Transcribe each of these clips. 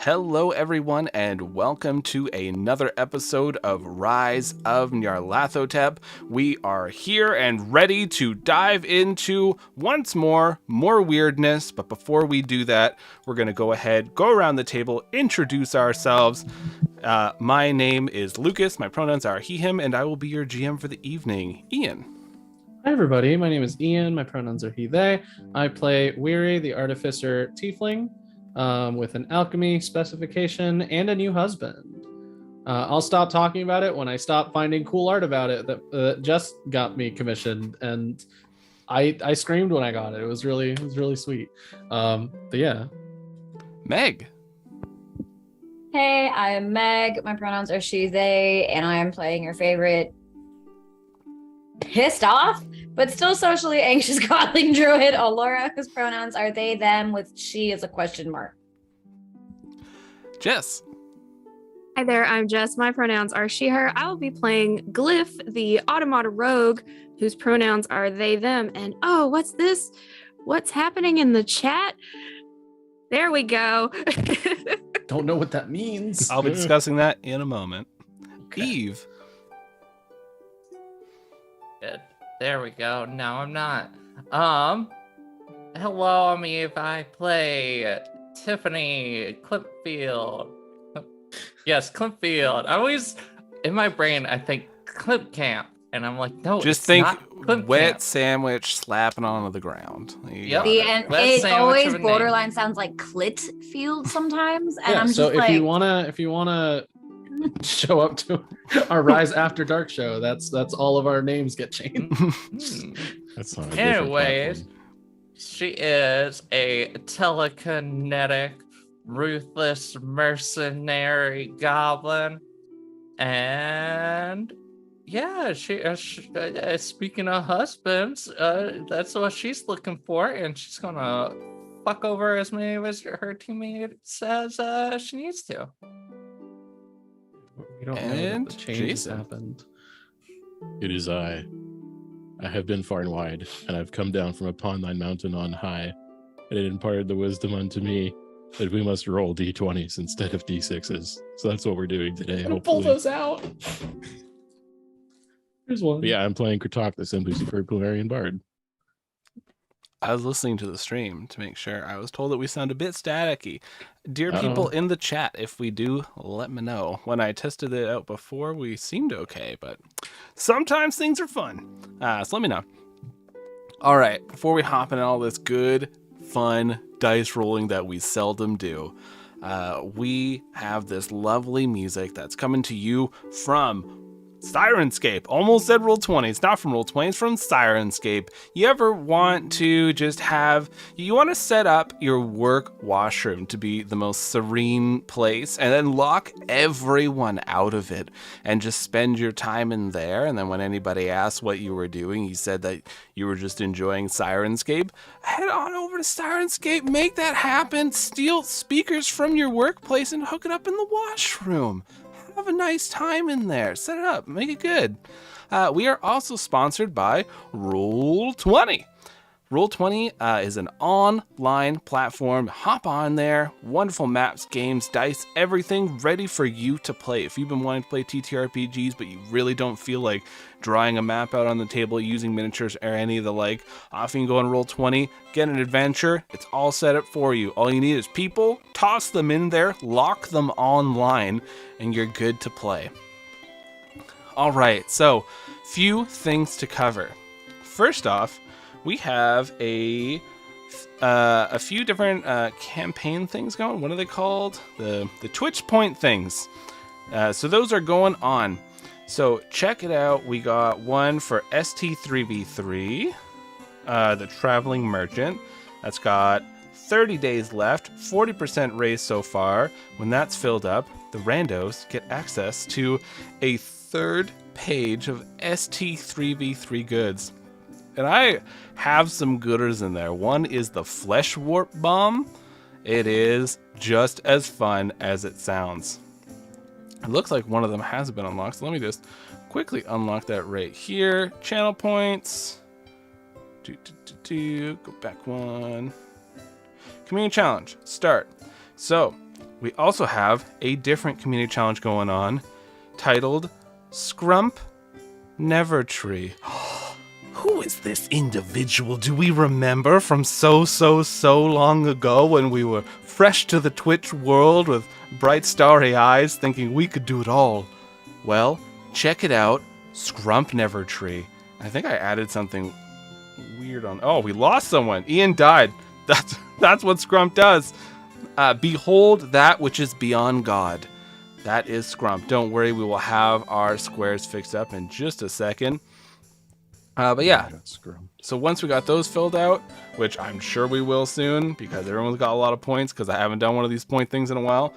Hello, everyone, and welcome to another episode of Rise of Nyarlathotep. We are here and ready to dive into, once more weirdness. But before we do that, we're going to go around the table, introduce ourselves. My name is Lucas. My pronouns are he, him, and I will be your GM for the evening. Ian. Hi, everybody. My name is Ian. My pronouns are he, they. I play Weary, the Artificer Tiefling, with an alchemy specification and a new husband. I'll stop talking about it when I stop finding cool art about it that just got me commissioned, and I screamed when I got it. It was really sweet. But yeah. Meg. Hey, I am Meg. My pronouns are she, they, and I am playing your favorite pissed off, but still socially anxious godling druid, Allura, whose pronouns are they, them, with she as a question mark. Jess. Hi there, I'm Jess. My pronouns are she, her. I will be playing Glyph, the Automata rogue, whose pronouns are they, them. And oh, what's this? What's happening in the chat? There we go. Don't know what that means. I'll be discussing that in a moment. Okay. Eve. Good. There we go. No, I'm not. Hello, I'm Eve. I play Tiffany Clipfield. Yes, Clipfield. I always, in my brain, I think Clip Camp, and I'm like, no, just it's think not Clip wet Camp. Sandwich slapping onto the ground. Yep. It always borderline sounds like clit field sometimes, and Yeah, I'm so just like, if you wanna show up to our Rise After Dark show, that's all of our names get changed. That's not a Anyways, she is a telekinetic, ruthless mercenary goblin, and yeah, she speaking of husbands, that's what she's looking for, and she's gonna fuck over as many as her teammate says she needs to. We don't know that the changes happened. It is I. I have been far and wide, and I've come down from upon thine mountain on high, and it imparted the wisdom unto me that we must roll d20s instead of d6s. So that's what we're doing today. Pull those out. Here's one. But yeah, I'm playing Kratok, the simply superb Galarian Bard. I was listening to the stream to make sure. I was told that we sound a bit staticky. Dear people in the chat, if we do, let me know. When I tested it out before, we seemed okay, but sometimes things are fun. So let me know. All right, before we hop into all this good, fun dice rolling that we seldom do, we have this lovely music that's coming to you from Sirenscape. Almost said Roll20. It's not from Roll20, it's from Sirenscape. You ever want to you want to set up your work washroom to be the most serene place and then lock everyone out of it and just spend your time in there, and then when anybody asks what you were doing, you said that you were just enjoying Sirenscape? Head on over to Sirenscape, make that happen. Steal speakers from your workplace and hook it up in the washroom. Have a nice time in there. Set it up. Make it good. We are also sponsored by Roll20. Roll20 is an online platform. Hop on there. Wonderful maps, games, dice, everything ready for you to play. If you've been wanting to play TTRPGs, but you really don't feel like drawing a map out on the table, using miniatures, or any of the like, off you can go on Roll20, get an adventure. It's all set up for you. All you need is people, toss them in there, lock them online, and you're good to play. All right, so few things to cover. First off, we have a few different campaign things going. What are they called? The Twitch point things. So those are going on. So check it out. We got one for ST3v3, the Traveling Merchant. That's got 30 days left, 40% raised so far. When that's filled up, the randos get access to a third page of ST3v3 goods. And I have some gooders in there. One is the Flesh Warp Bomb. It is just as fun as it sounds. It looks like one of them has been unlocked, so let me just quickly unlock that right here. Channel points. Go back one. Community challenge. Start. So, we also have a different community challenge going on titled Scrump Never Tree. Who is this individual? Do we remember from so long ago when we were fresh to the Twitch world with bright starry eyes thinking we could do it all? Well, check it out, Scrump Never Tree. I think I added something weird on. Oh, we lost someone. Ian died. That's what Scrump does. Behold that which is beyond God. That is Scrump. Don't worry, we will have our squares fixed up in just a second. But yeah, so once we got those filled out, which I'm sure we will soon because everyone's got a lot of points because I haven't done one of these point things in a while.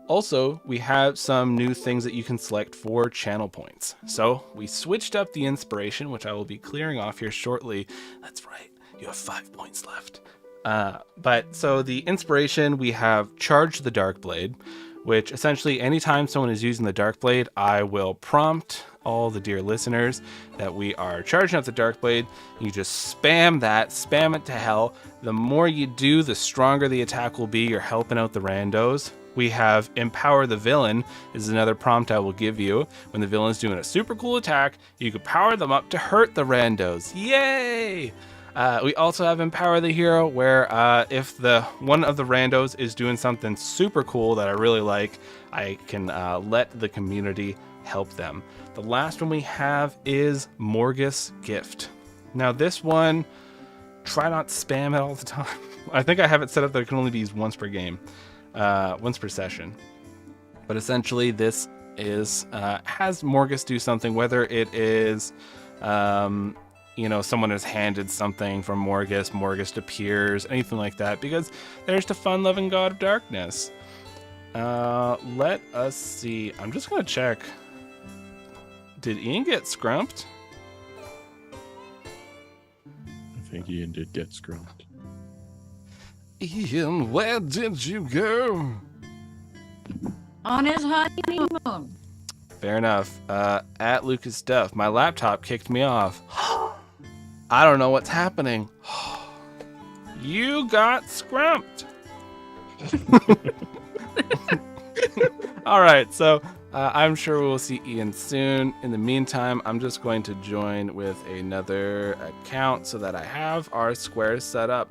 Also, we have some new things that you can select for channel points. So we switched up the inspiration, which I will be clearing off here shortly. That's right, you have 5 points left. But so the inspiration, we have Charge the Darkblade, which essentially anytime someone is using the Darkblade, I will prompt all the dear listeners that we are charging up the Darkblade. You just spam that, spam it to hell. The more you do, the stronger the attack will be. You're helping out the randos. We have Empower the Villain is another prompt I will give you. When the villain's doing a super cool attack, you can power them up to hurt the randos. Yay! We also have Empower the Hero, where if one of the randos is doing something super cool that I really like, I can let the community help them. The last one we have is Morgus Gift. Now this one, try not to spam it all the time. I think I have it set up that it can only be used once per game, once per session. But essentially this is has Morgus do something, whether it is someone has handed something from Morgus appears, anything like that, because there's the fun-loving god of darkness. Let us see. I'm just gonna check. Did Ian get scrumped? I think Ian did get scrumped. Ian, where did you go? On his honeymoon. Fair enough. At Lucas Duff, my laptop kicked me off. I don't know what's happening. You got scrumped. All right, so I'm sure we will see Ian soon. In the meantime, I'm just going to join with another account so that I have our squares set up.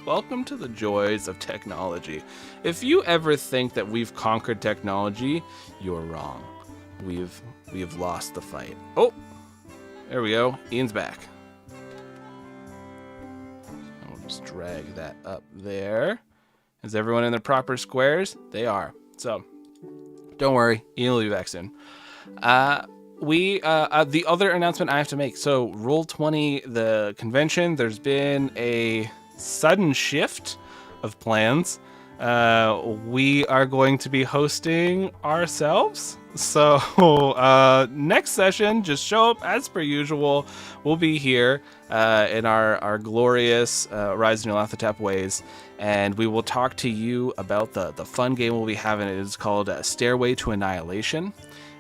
Welcome to the joys of technology. If you ever think that we've conquered technology, you're wrong. We've lost the fight. Oh, there we go. Ian's back. I'll just drag that up there. Is everyone in their proper squares? They are. So don't worry, Ian will be back soon. The other announcement I have to make. So Roll20, the convention, there's been a sudden shift of plans. We are going to be hosting ourselves. So next session, just show up as per usual. We'll be here in our glorious Rise of Nyarlathotep ways, and we will talk to you about the fun game we'll be having. It is called Stairway to Annihilation.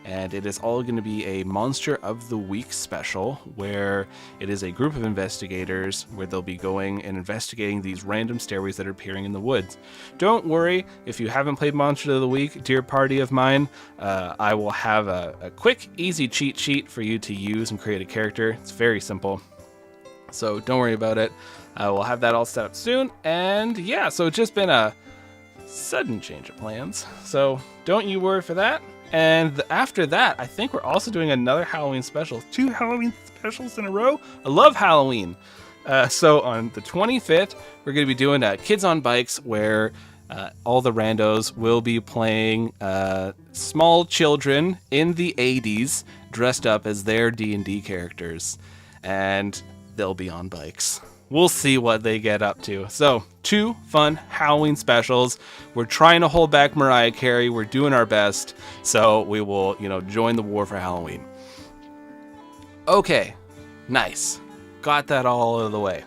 And it is all going to be a Monster of the Week special, where it is a group of investigators where they'll be going and investigating these random stairways that are appearing in the woods. Don't worry, if you haven't played Monster of the Week, dear party of mine, I will have a quick, easy cheat sheet for you to use and create a character. It's very simple, so don't worry about it. We'll have that all set up soon. And yeah, so it's just been a sudden change of plans, so don't you worry for that. And after that, I think we're also doing another Halloween special. 2 Halloween specials in a row. I love Halloween. So on the 25th, we're going to be doing Kids on Bikes, where all the randos will be playing small children in the 80s dressed up as their D&D characters. And they'll be on bikes. We'll see what they get up to. So 2 fun Halloween specials. We're trying to hold back Mariah Carey. We're doing our best. So we will, join the war for Halloween. Okay, nice. Got that all out of the way.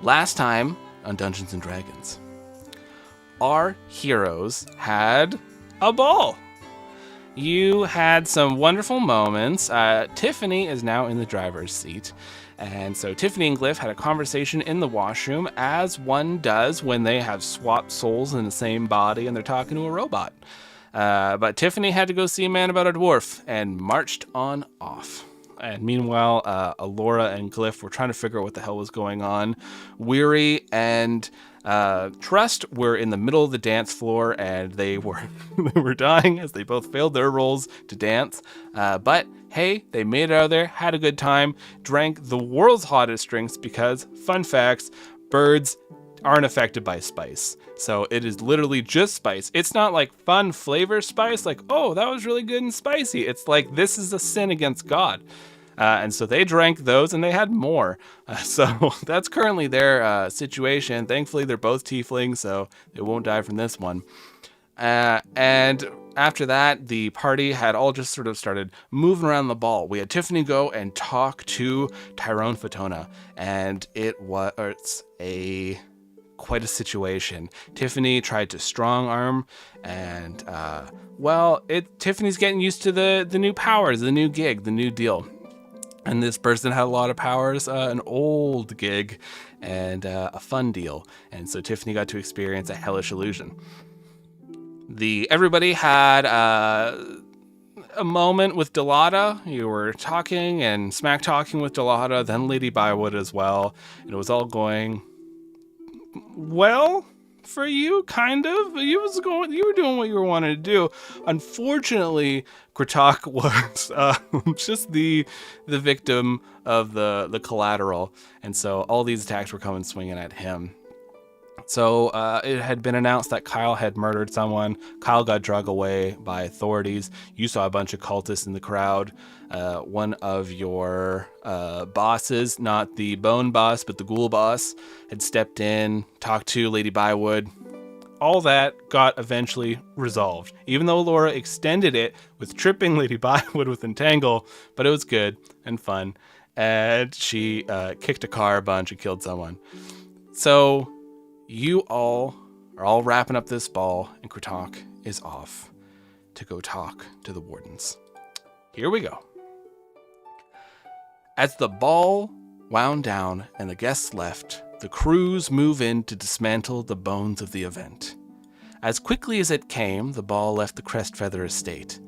Last time on Dungeons and Dragons, our heroes had a ball. You had some wonderful moments. Tiffany is now in the driver's seat. And so Tiffany and Glyph had a conversation in the washroom, as one does when they have swapped souls in the same body and they're talking to a robot. But Tiffany had to go see a man about a dwarf and marched on off. And meanwhile, Alora and Glyph were trying to figure out what the hell was going on. Weary and Trust were in the middle of the dance floor, and they were they were dying as they both failed their roles to dance. But hey, they made it out of there, had a good time, drank the world's hottest drinks because, fun facts, birds aren't affected by spice. So it is literally just spice. It's not like fun flavor spice, like, oh, that was really good and spicy. It's like, this is a sin against God. And so they drank those and they had more. So that's currently their situation. Thankfully, they're both tieflings, so they won't die from this one. And after that, the party had all just sort of started moving around the ball. We had Tiffany go and talk to Tyrone Fatona, and it was quite a situation. Tiffany tried to strong arm, and Tiffany's getting used to the new powers, the new gig, the new deal. And this person had a lot of powers, an old gig, and a fun deal. And so Tiffany got to experience a hellish illusion. Everybody had a moment with Delata. You were talking and smack talking with Delata, then Lady Bywood as well. And it was all going well for you, kind of. You were doing what you were wanting to do. Unfortunately, Kritok was just the victim of the collateral, and so all these attacks were coming swinging at him. So it had been announced that Kyle had murdered someone. Kyle got dragged away by authorities. You saw a bunch of cultists in the crowd. One of your bosses, not the bone boss, but the ghoul boss, had stepped in, talked to Lady Bywood. All that got eventually resolved, even though Laura extended it with tripping Lady Bywood with Entangle, but it was good and fun. And she kicked a car a bunch and killed someone. So you all are all wrapping up this ball, and Kritok is off to go talk to the wardens. Here we go. As the ball wound down and the guests left, the crews move in to dismantle the bones of the event. As quickly as it came, the ball left the Crestfeather estate.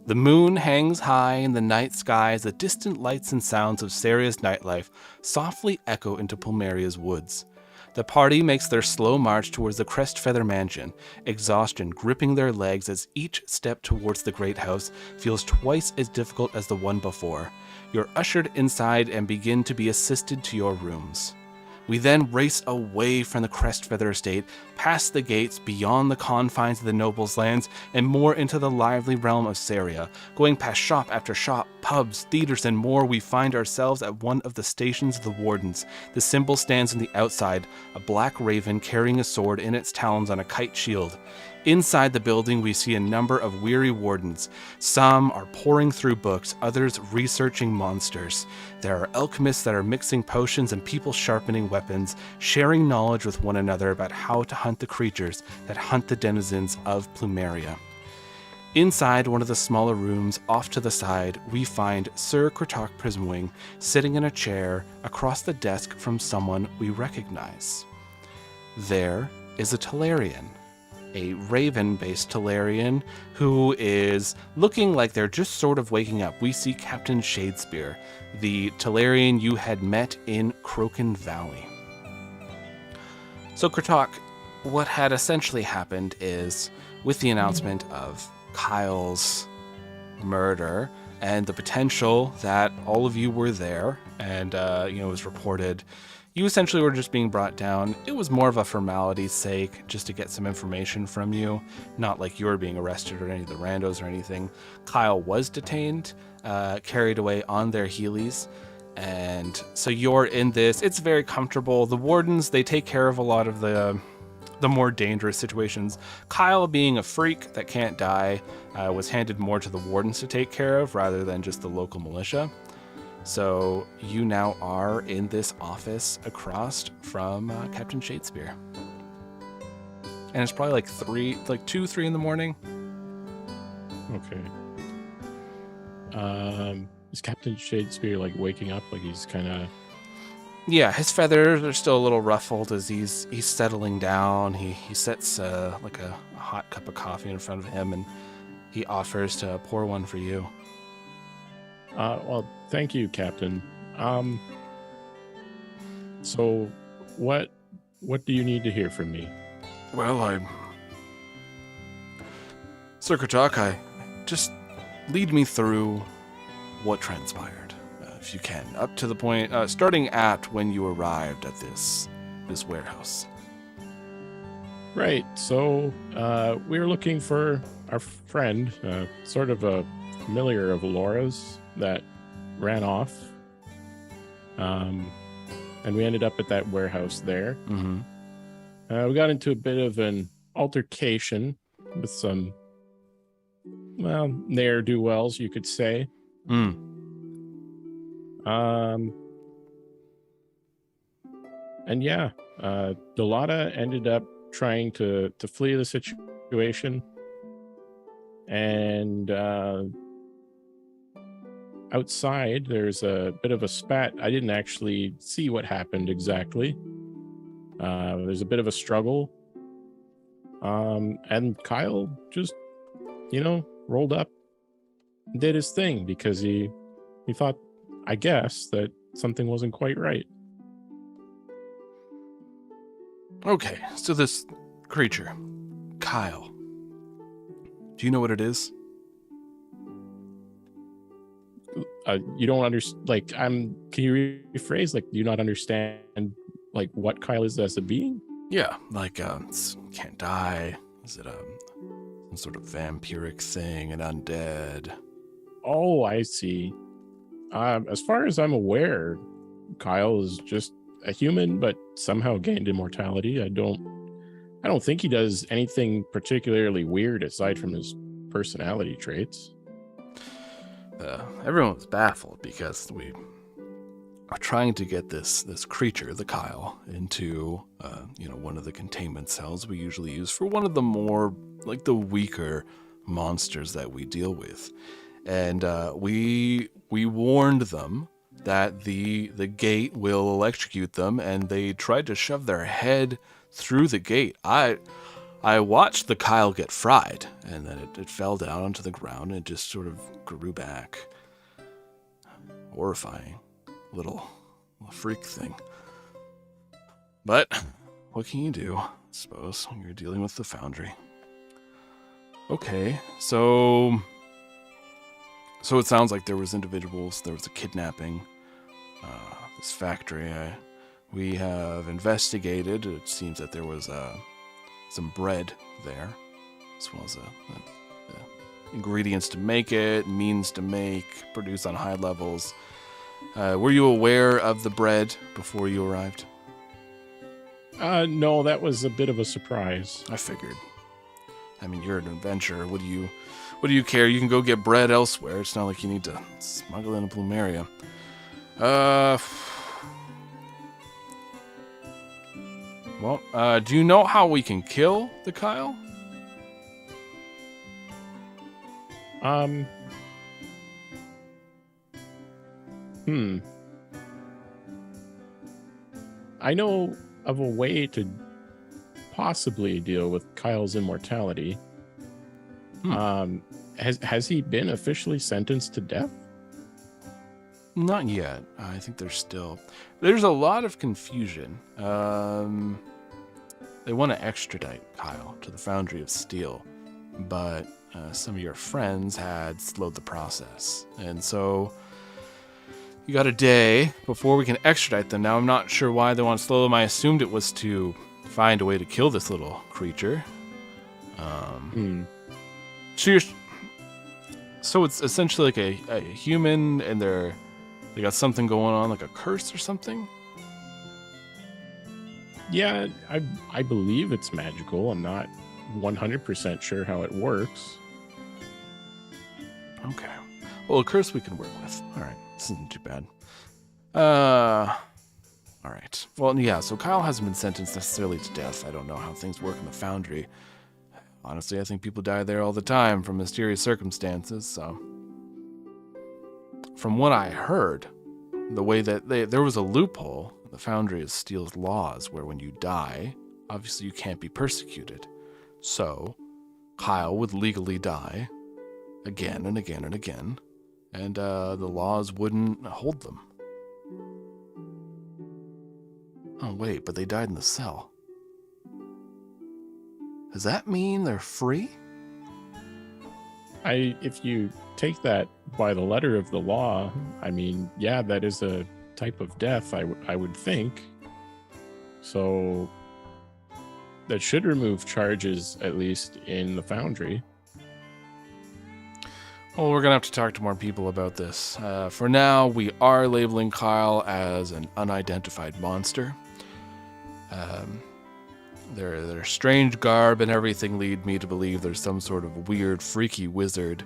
The moon hangs high in the night sky as the distant lights and sounds of Saria's nightlife softly echo into Plumeria's woods. The party makes their slow march towards the Crestfeather mansion, exhaustion gripping their legs as each step towards the great house feels twice as difficult as the one before. You're ushered inside and begin to be assisted to your rooms. We then race away from the Crestfeather estate, past the gates, beyond the confines of the nobles' lands, and more into the lively realm of Saria. Going past shop after shop, pubs, theaters, and more, we find ourselves at one of the stations of the wardens. The symbol stands on the outside, a black raven carrying a sword in its talons on a kite shield. Inside the building, we see a number of weary wardens. Some are poring through books, others researching monsters. There are alchemists that are mixing potions and people sharpening weapons, sharing knowledge with one another about how to hunt the creatures that hunt the denizens of Plumeria. Inside one of the smaller rooms, off to the side, we find Sir Kritok Prismwing sitting in a chair across the desk from someone we recognize. There is a Talarian. A raven-based Talarian who is looking like they're just sort of waking up. We see Captain Shadespeare, the Talarian you had met in Croken Valley. So Kritok, what had essentially happened is, with the announcement of Kyle's murder and the potential that all of you were there, and it was reported, you essentially were just being brought down. It was more of a formality's sake, just to get some information from you. Not like you were being arrested or any of the randos or anything. Kyle was detained, carried away on their heelys. And so you're in this. It's very comfortable. The wardens, they take care of a lot of the more dangerous situations. Kyle, being a freak that can't die, was handed more to the wardens to take care of rather than just the local militia. So you now are in this office across from Captain Shadespeare. And it's probably like 2, 3 in the morning. Okay. Is Captain Shadespeare like waking up? Like he's kind of Yeah, his feathers are still a little ruffled as he's settling down. He sets like a hot cup of coffee in front of him, and he offers to pour one for you. Well, thank you, Captain. So what do you need to hear from me? Well, Sir Kerchak, just lead me through what transpired, if you can, up to the point, starting at when you arrived at this warehouse. Right. So we were looking for our friend, sort of a familiar of Laura's that ran off. And we ended up at that warehouse there. Mm-hmm. We got into a bit of an altercation with some, well, ne'er-do-wells, you could say. Mm. And yeah, Delata ended up trying to flee the situation. And outside, there's a bit of a spat. I didn't actually see what happened exactly. There's a bit of a struggle. And Kyle just, rolled up and did his thing because he thought, I guess, that something wasn't quite right. Okay, so this creature, Kyle, do you know what it is? You don't understand, can you rephrase, do you not understand, what Kyle is as a being? Yeah, can't die. Is it some sort of vampiric thing, an undead? Oh, I see. As far as I'm aware, Kyle is just a human, but somehow gained immortality. I don't think he does anything particularly weird aside from his personality traits. Everyone was baffled because we are trying to get this creature, the Kyle, into one of the containment cells we usually use for one of the more the weaker monsters that we deal with, and we warned them that the gate will electrocute them, and they tried to shove their head through the gate. I watched the Kyle get fried, and then it fell down onto the ground and just sort of grew back. Horrifying. Little freak thing. But what can you do, I suppose, when you're dealing with the Foundry? Okay, so it sounds like there was individuals, there was a kidnapping, this factory. We have investigated. It seems that there was some bread there, as well as ingredients to make it, means to make, produce on high levels. Were you aware of the bread before you arrived? No, that was a bit of a surprise. I figured. I mean, you're an adventurer. What do you care? You can go get bread elsewhere. It's not like you need to smuggle in a Plumeria. Well, do you know how we can kill the Kyle? I know of a way to possibly deal with Kyle's immortality. Has he been officially sentenced to death? Not yet. I think there's a lot of confusion. They want to extradite Kyle to the Foundry of Steel, but some of your friends had slowed the process, and so you got a day before we can extradite them. Now, I'm not sure why they want to slow them. I assumed it was to find a way to kill this little creature. So it's essentially like a human, and they got something going on, like a curse or something? Yeah, I believe it's magical. I'm not 100% sure how it works. Okay. Well, a curse we can work with. All right. This isn't too bad. All right. Well, yeah, so Kyle hasn't been sentenced necessarily to death. I don't know how things work in the Foundry. Honestly, I think people die there all the time from mysterious circumstances, so. From what I heard, the way that there was a loophole in the Foundry is Steel's laws, where when you die, obviously you can't be persecuted. So, Kyle would legally die again and again and again, and the laws wouldn't hold them. Oh, wait, but they died in the cell. Does that mean they're free? If you take that by the letter of the law, I mean, yeah, that is a type of death, I would think. So that should remove charges, at least in the Foundry. Well, we're going to have to talk to more people about this. For now, we are labeling Kyle as an unidentified monster. Their strange garb and everything lead me to believe there's some sort of weird, freaky wizard.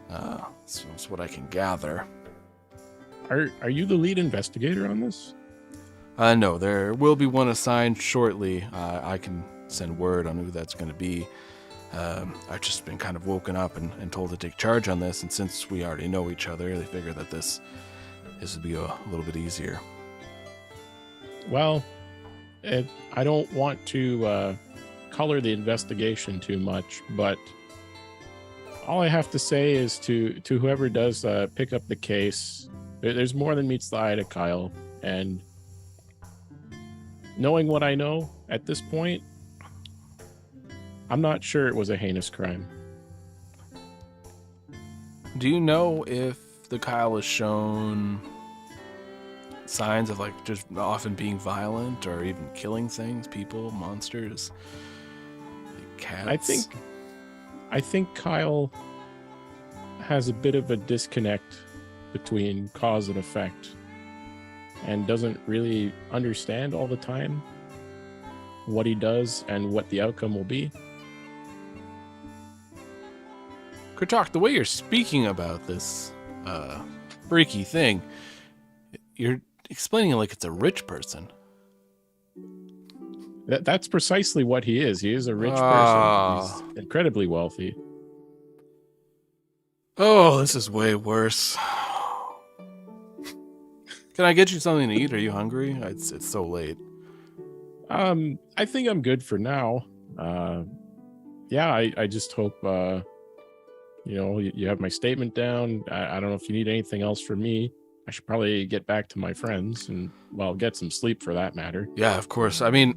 That's what I can gather. Are you the lead investigator on this? No, there will be one assigned shortly. I can send word on who that's going to be. I've just been kind of woken up and told to take charge on this, and since we already know each other, they figure that this would be a little bit easier. Well, I don't want to color the investigation too much, but all I have to say is to whoever does pick up the case, there's more than meets the eye to Kyle, and knowing what I know at this point, I'm not sure it was a heinous crime. Do you know if the Kyle is shown signs of like just often being violent or even killing things, people, monsters, like cats? I think Kyle has a bit of a disconnect between cause and effect and doesn't really understand all the time what he does and what the outcome will be. Kurtok, the way you're speaking about this freaky thing, you're explaining it like it's a rich person. That's precisely what he is. He is a rich person. He's incredibly wealthy. Oh, this is way worse. Can I get you something to eat? Are you hungry? It's so late. I think I'm good for now. Yeah, I just hope you have my statement down. I don't know if you need anything else from me. I should probably get back to my friends and, well, get some sleep for that matter. Yeah, of course. I mean,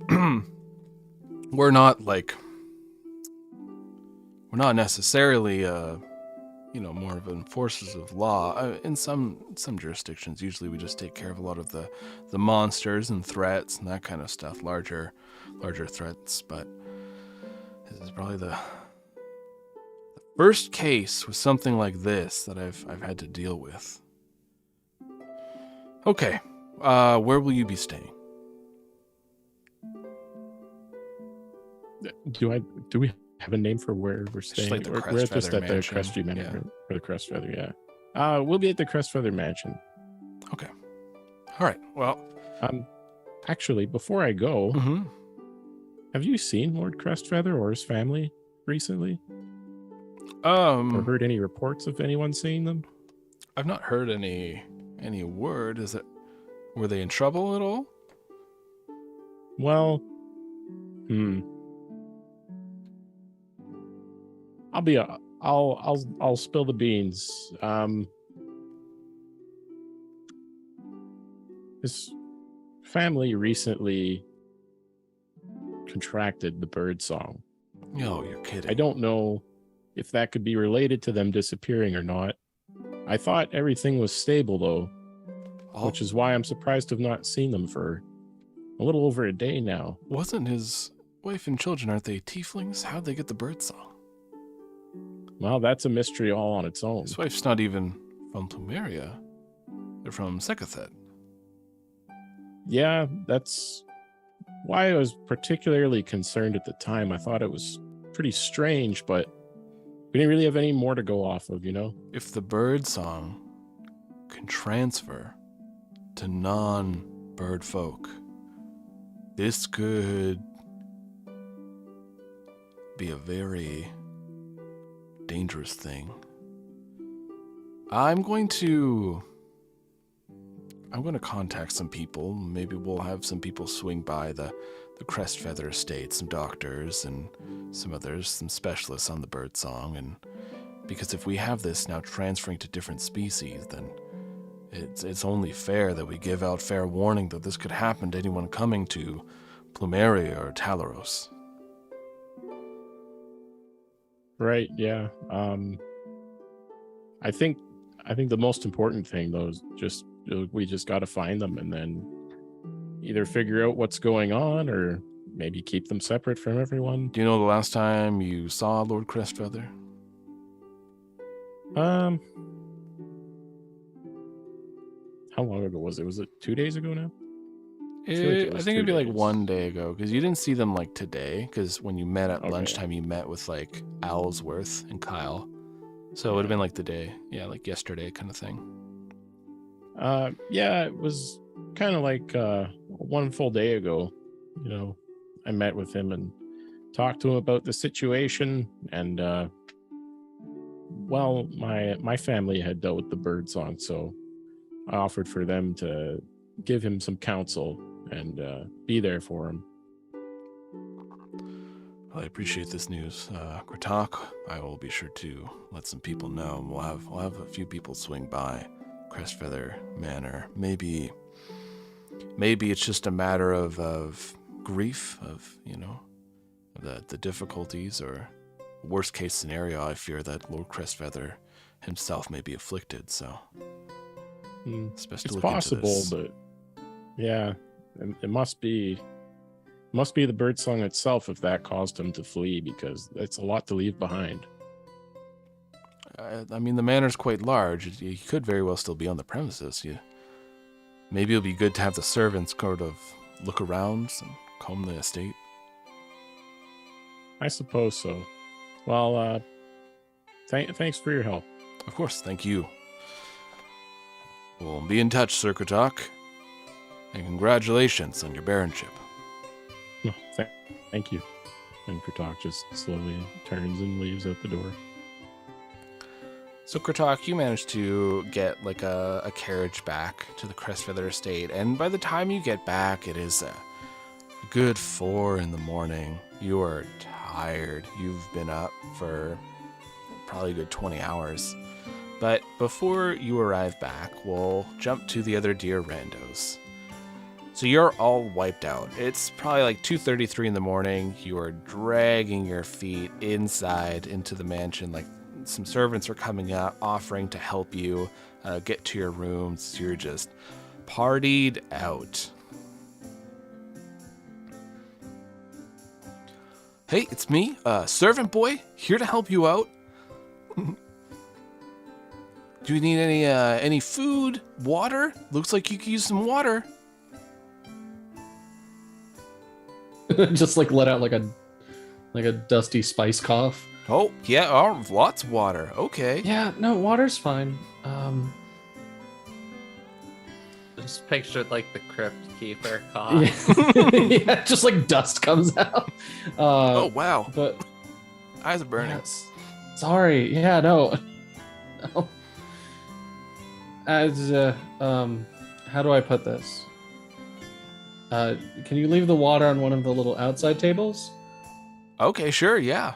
we're not necessarily, more of enforcers of law. In some jurisdictions, usually we just take care of a lot of the monsters and threats and that kind of stuff, larger threats. But this is probably the first case with something like this that I've had to deal with. Okay, where will you be staying? Do we have a name for where we're staying? Like the We're just at the Mansion. Crestfeather Mansion. Or the Crestfeather, yeah. We'll be at the Crestfeather Mansion. Okay. All right. Well, actually, before I go, mhm. Have you seen Lord Crestfeather or his family recently? Or heard any reports of anyone seeing them? I've not heard any word. Were they in trouble at all? Well, I'll spill the beans. His family recently contracted the bird song. No, you're kidding. I don't know if that could be related to them disappearing or not. I thought everything was stable though, which is why I'm surprised to have not seen them for a little over a day now. Wasn't his wife and children, aren't they tieflings? How'd they get the bird song? Well, that's a mystery all on its own. His wife's not even from Plumeria. They're from Sekathet. Yeah, that's why I was particularly concerned at the time. I thought it was pretty strange, but we didn't really have any more to go off of, you know? If the bird song can transfer to non-bird folk, this could be a very dangerous thing. I'm going to I'm going to contact some people. Maybe we'll have some people swing by the Crest Feather Estate, some doctors and some others, some specialists on the bird song. And because if we have this now transferring to different species, then it's only fair that we give out fair warning that this could happen to anyone coming to Plumeria or Talaros. Right, yeah. I think the most important thing though is we just got to find them and then either figure out what's going on or maybe keep them separate from everyone. Do you know the last time you saw Lord Crestfeather? How long ago was it? Was it 2 days ago now? I feel like it think was it'd 2 be like days. 1 day ago, because you didn't see them like today, because when you met at Okay. lunchtime, you met with like Owlsworth and Kyle. So it would have been like the day, yeah, like yesterday kind of thing. Yeah, it was kind of like 1 full day ago. You know, I met with him and talked to him about the situation, and well, my family had dealt with the bird song, so I offered for them to give him some counsel and be there for him. Well, I appreciate this news, Kratok. I will be sure to let some people know. We'll have a few people swing by Crestfeather Manor. Maybe it's just a matter of grief, of the difficulties, or worst case scenario. I fear that Lord Crestfeather himself may be afflicted. So it's best to It's look into possible, this. but yeah, it must be the bird song itself if that caused him to flee, because it's a lot to leave behind. I mean, the manor's quite large. He could very well still be on the premises. Maybe it'll be good to have the servants sort of look around and comb the estate. I suppose so. Well, thanks for your help. Of course, thank you. We'll be in touch, Sir Kratok. And congratulations on your baronship. No, thank you. And Kratok just slowly turns and leaves out the door. So, Kratok, you managed to get like a carriage back to the Crestfeather Estate, and by the time you get back, it is a good 4 a.m. You are tired. You've been up for probably a good 20 hours. But before you arrive back, we'll jump to the other deer randos. So you're all wiped out. It's probably like 2:33 a.m. You are dragging your feet inside into the mansion. Like some servants are coming out, offering to help you get to your rooms. You're just partied out. Hey, it's me, servant boy, here to help you out. Do you need any food, water? Looks like you could use some water. Just like let out like a dusty spice cough. Oh, yeah, lots of water. Okay. Yeah, no, water's fine. Just pictured like the crypt keeper cough. Yeah, just like dust comes out. Oh, wow. But Eyes are burning. yes. Sorry. Yeah, no. No. As how do I put this? Can you leave the water on one of the little outside tables? Okay, sure, yeah.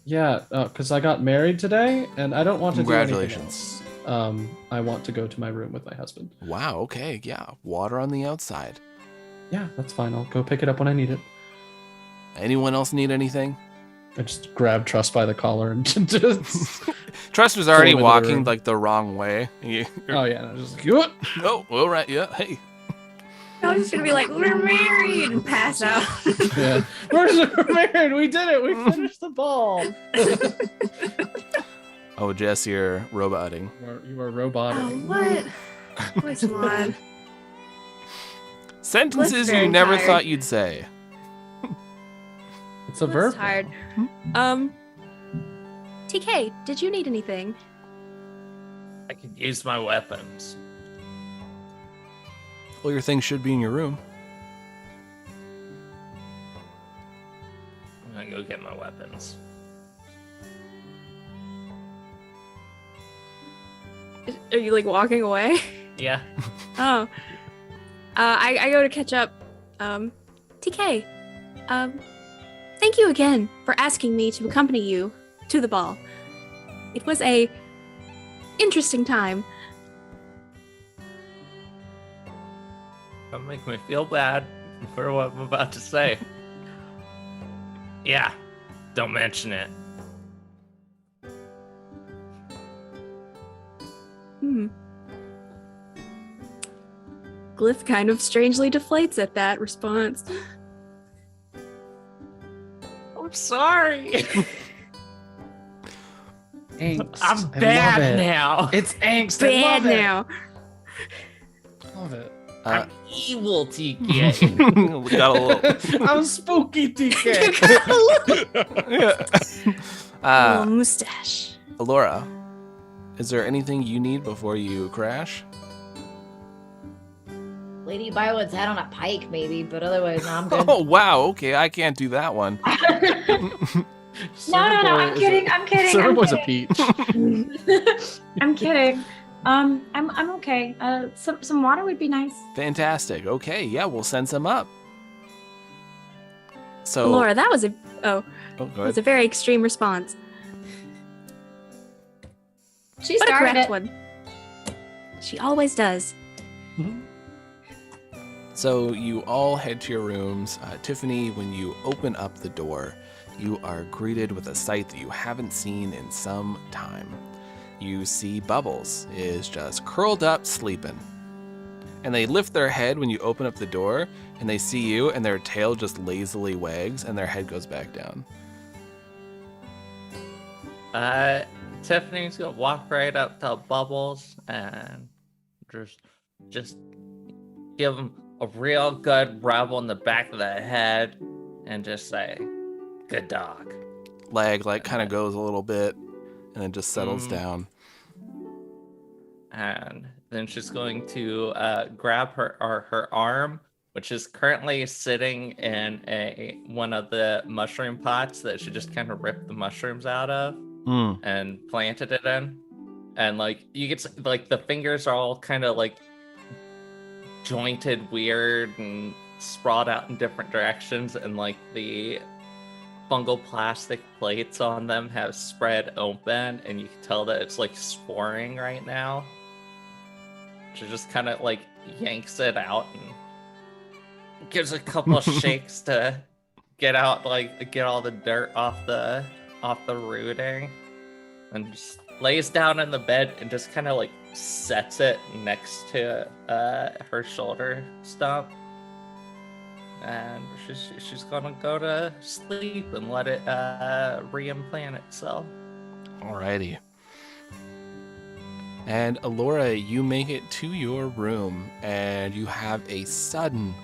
Yeah, because I got married today, and I don't want to do anything Congratulations. else. I want to go to my room with my husband. Wow, okay, yeah. Water on the outside. Yeah, that's fine. I'll go pick it up when I need it. Anyone else need anything? I just grab Trust by the collar and just... Trust was already Pull him into the walking room. like the wrong way. Oh yeah, and I was just like, "What?" Oh, all right, yeah, hey. I was just gonna be like, we're married and pass out. Yeah, we're married. We did it. We finished the ball. Oh, Jess, you're roboting. You are robotic. Oh, what? Which one? Sentences very you never tired. thought you'd say. It's a I'm verb. tired. TK, did you need anything? I could use my weapons. Well, your things should be in your room. I'm gonna go get my weapons. Are you like walking away? Yeah. Oh. I go to catch up. TK. Thank you again for asking me to accompany you to the ball. It was a interesting time. Don't make me feel bad for what I'm about to say. Yeah, don't mention it. Glyph kind of strangely deflates at that response. I'm sorry. Angst. I'm I love bad it. now. It's angst. Bad I love now. it. Love it. I'm evil, TK. We got a little. I'm spooky TK. Little mustache. Alora, is there anything you need before you crash? Lady Bywood's head on a pike, maybe, but otherwise, no, I'm good. Oh wow, okay, I can't do that one. No, I'm kidding. I'm kidding. Silver I'm Boy's a kidding. peach. I'm kidding. I'm okay. Some water would be nice. Fantastic. Okay, yeah, we'll send some up. So, Laura, that was a oh, go that was ahead. a very extreme response. She But a started correct it. one. She always does. So you all head to your rooms. Tiffany, when you open up the door, you are greeted with a sight that you haven't seen in some time. You see Bubbles is just curled up sleeping. And they lift their head when you open up the door, and they see you, and their tail just lazily wags, and their head goes back down. Tiffany's gonna walk right up to Bubbles and just give him a real good rub on the back of the head and just say, "Good dog." Leg kind of goes a little bit, and then just settles down. And then she's going to grab her arm, which is currently sitting in one of the mushroom pots that she just kind of ripped the mushrooms out of and planted it in. And you get the fingers are all kind of jointed weird and sprawled out in different directions, and the fungal plastic plates on them have spread open, and you can tell that it's sporing right now. She just kind of yanks it out and gives a couple of shakes to get out get all the dirt off the rooting, and just lays down in the bed and just kind of sets it next to her shoulder stump, and she's gonna go to sleep and let it reimplant itself. Alrighty. And Alora, you make it to your room, and you have a sudden,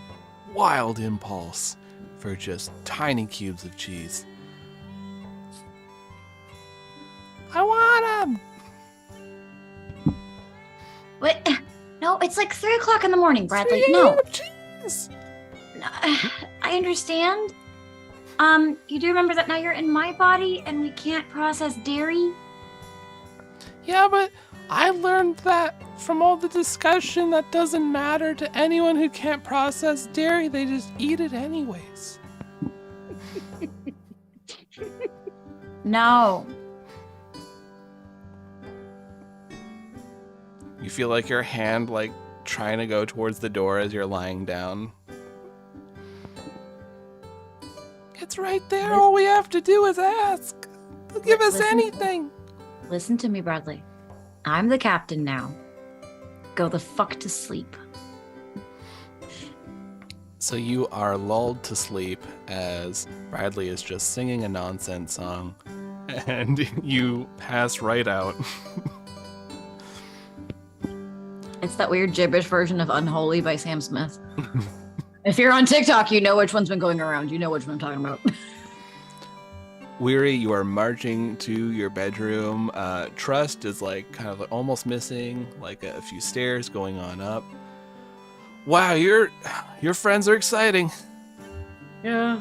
wild impulse for just tiny cubes of cheese. I want them! What? No, it's 3 o'clock in the morning, Bradley. No. Cheese! No, I understand. You do remember that now you're in my body and we can't process dairy? Yeah, but I learned that from all the discussion that doesn't matter to anyone who can't process dairy. They just eat it anyways. No. You feel like your hand, trying to go towards the door as you're lying down. It's right there. All we have to do is ask. They'll give us anything. Listen to me, Bradley. I'm the captain now. Go the fuck to sleep. So you are lulled to sleep as Bradley is just singing a nonsense song, and you pass right out. It's that weird gibberish version of Unholy by Sam Smith. If you're on TikTok, you know which one's been going around. You know which one I'm talking about. Weary, you are marching to your bedroom. Trust is kind of almost missing, a few stairs going on up. Wow, your friends are exciting. Yeah.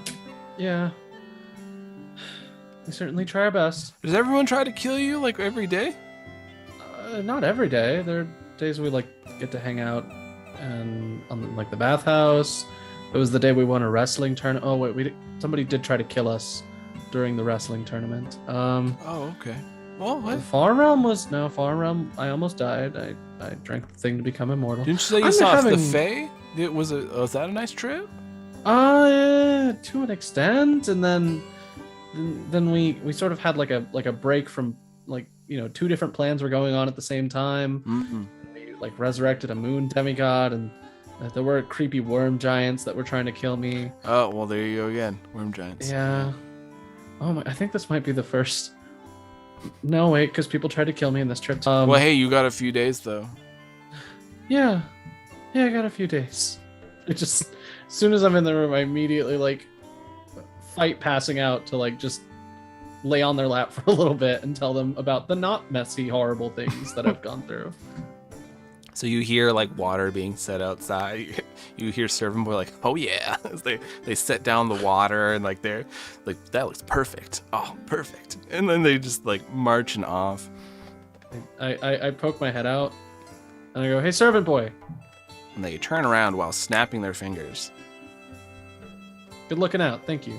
We certainly try our best. Does everyone try to kill you every day? Not every day. There are days we get to hang out and on like the bathhouse. It was the day we won a wrestling tournament. Oh wait, somebody did try to kill us during the wrestling tournament. Oh, okay. Well, what? Farm Realm. I almost died. I drank the thing to become immortal. Didn't you say you I'm saw the having- Fae? Was that a nice trip? To an extent, and then we sort of had like a break from like, you know, 2 different plans were going on at the same time. Mm-mm. We like resurrected a moon demigod, and there were creepy worm giants that were trying to kill me. Oh, well, there you go again. Worm giants. Yeah. Oh my! I think this might be the first. No, wait, because people tried to kill me in this trip. Well, hey, you got a few days though. Yeah, I got a few days. It just, as soon as I'm in the room, I immediately like fight passing out to like just lay on their lap for a little bit and tell them about the not messy, horrible things that I've gone through. So you hear like water being set outside. You hear servant boy like, "Oh yeah," as they set down the water and like they're like, "That looks perfect. Oh, perfect." And then they just like marching off. I poke my head out and I go, "Hey, servant boy, And they turn around while snapping their fingers. good looking out. Thank you."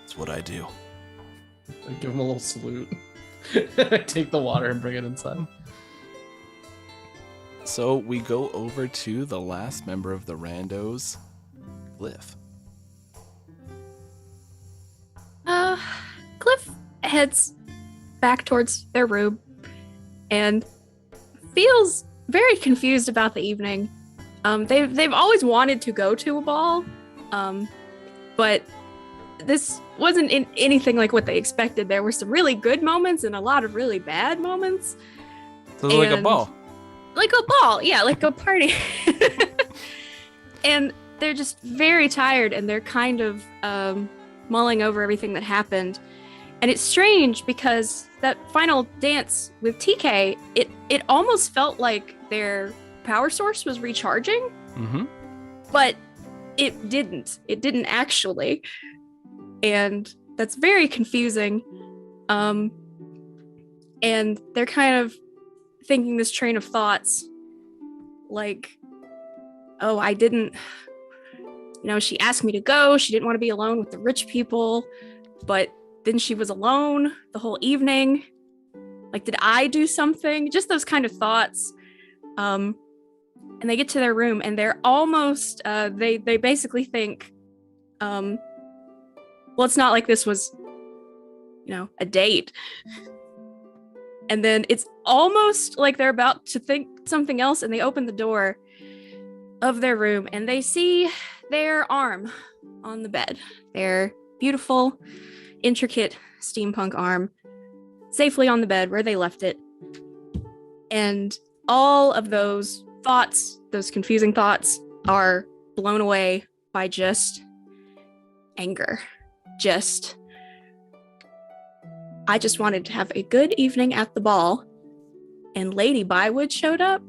That's what I do. I give him a little salute. I take the water and bring it inside. So we go over to the last member of the randos, Glyph. Cliff heads back towards their room and feels very confused about the evening. They've always wanted to go to a ball, but this wasn't anything like what they expected. There were some really good moments and a lot of really bad moments. So it's like a And- ball. Like a ball, yeah, like a party. And they're just very tired and they're kind of mulling over everything that happened. And it's strange because that final dance with TK, it almost felt like their power source was recharging, Mm-hmm. but it didn't. It didn't actually. And that's very confusing. And they're kind of thinking this train of thoughts like, oh, I didn't, she asked me to go. She didn't want to be alone with the rich people, but then she was alone the whole evening. Like, did I do something? Just those kind of thoughts. And they get to their room and they're almost, they basically think, well, it's not like this was, a date. And then it's almost like they're about to think something else, and they open the door of their room and they see their arm on the bed. Their beautiful, intricate steampunk arm safely on the bed where they left it. And all of those thoughts, those confusing thoughts, are blown away by just anger. I just wanted to have a good evening at the ball, and Lady Bywood showed up,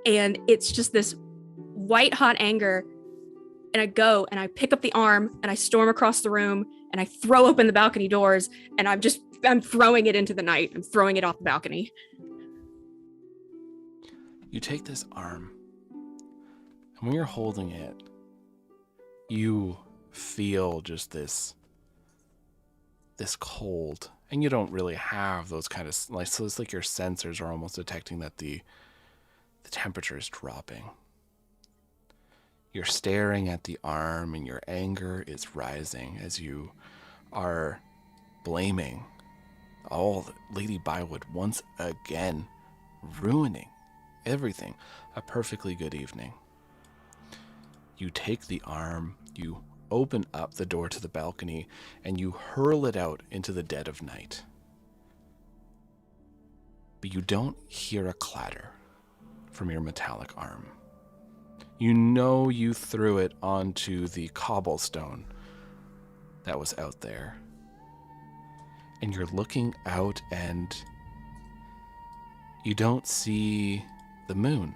and it's just this white hot anger, and I go and I pick up the arm and I storm across the room and I throw open the balcony doors and I'm throwing it into the night. I'm throwing it off the balcony. You take this arm, and when you're holding it, you feel just this cold, and you don't really have those kind of, like, so it's like your sensors are almost detecting that the temperature is dropping. You're staring at the arm and your anger is rising as you are blaming Lady Bywood once again, ruining everything. A perfectly good evening. You take the arm, you open up the door to the balcony, and you hurl it out into the dead of night. But you don't hear a clatter from your metallic arm. You know you threw it onto the cobblestone that was out there. And you're looking out and you don't see the moon.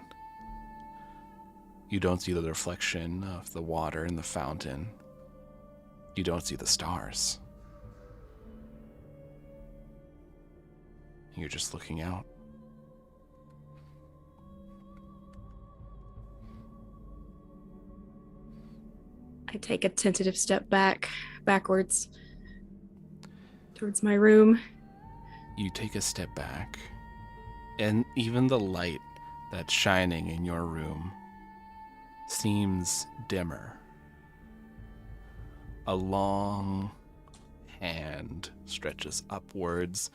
You don't see the reflection of the water in the fountain. You don't see the stars. You're just looking out. I take a tentative step backwards towards my room. You take a step back, and even the light that's shining in your room seems dimmer. A long hand stretches upwards,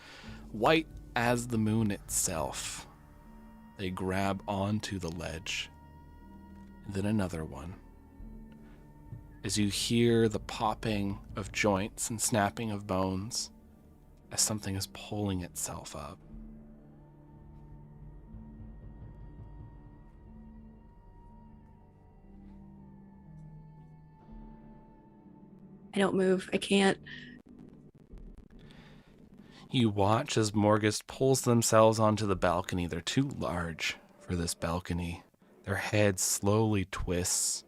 white as the moon itself. They grab onto the ledge, and then another one. As you hear the popping of joints and snapping of bones, as something is pulling itself up. I don't move. I can't. You watch as Morgus pulls themselves onto the balcony. They're too large for this balcony. Their head slowly twists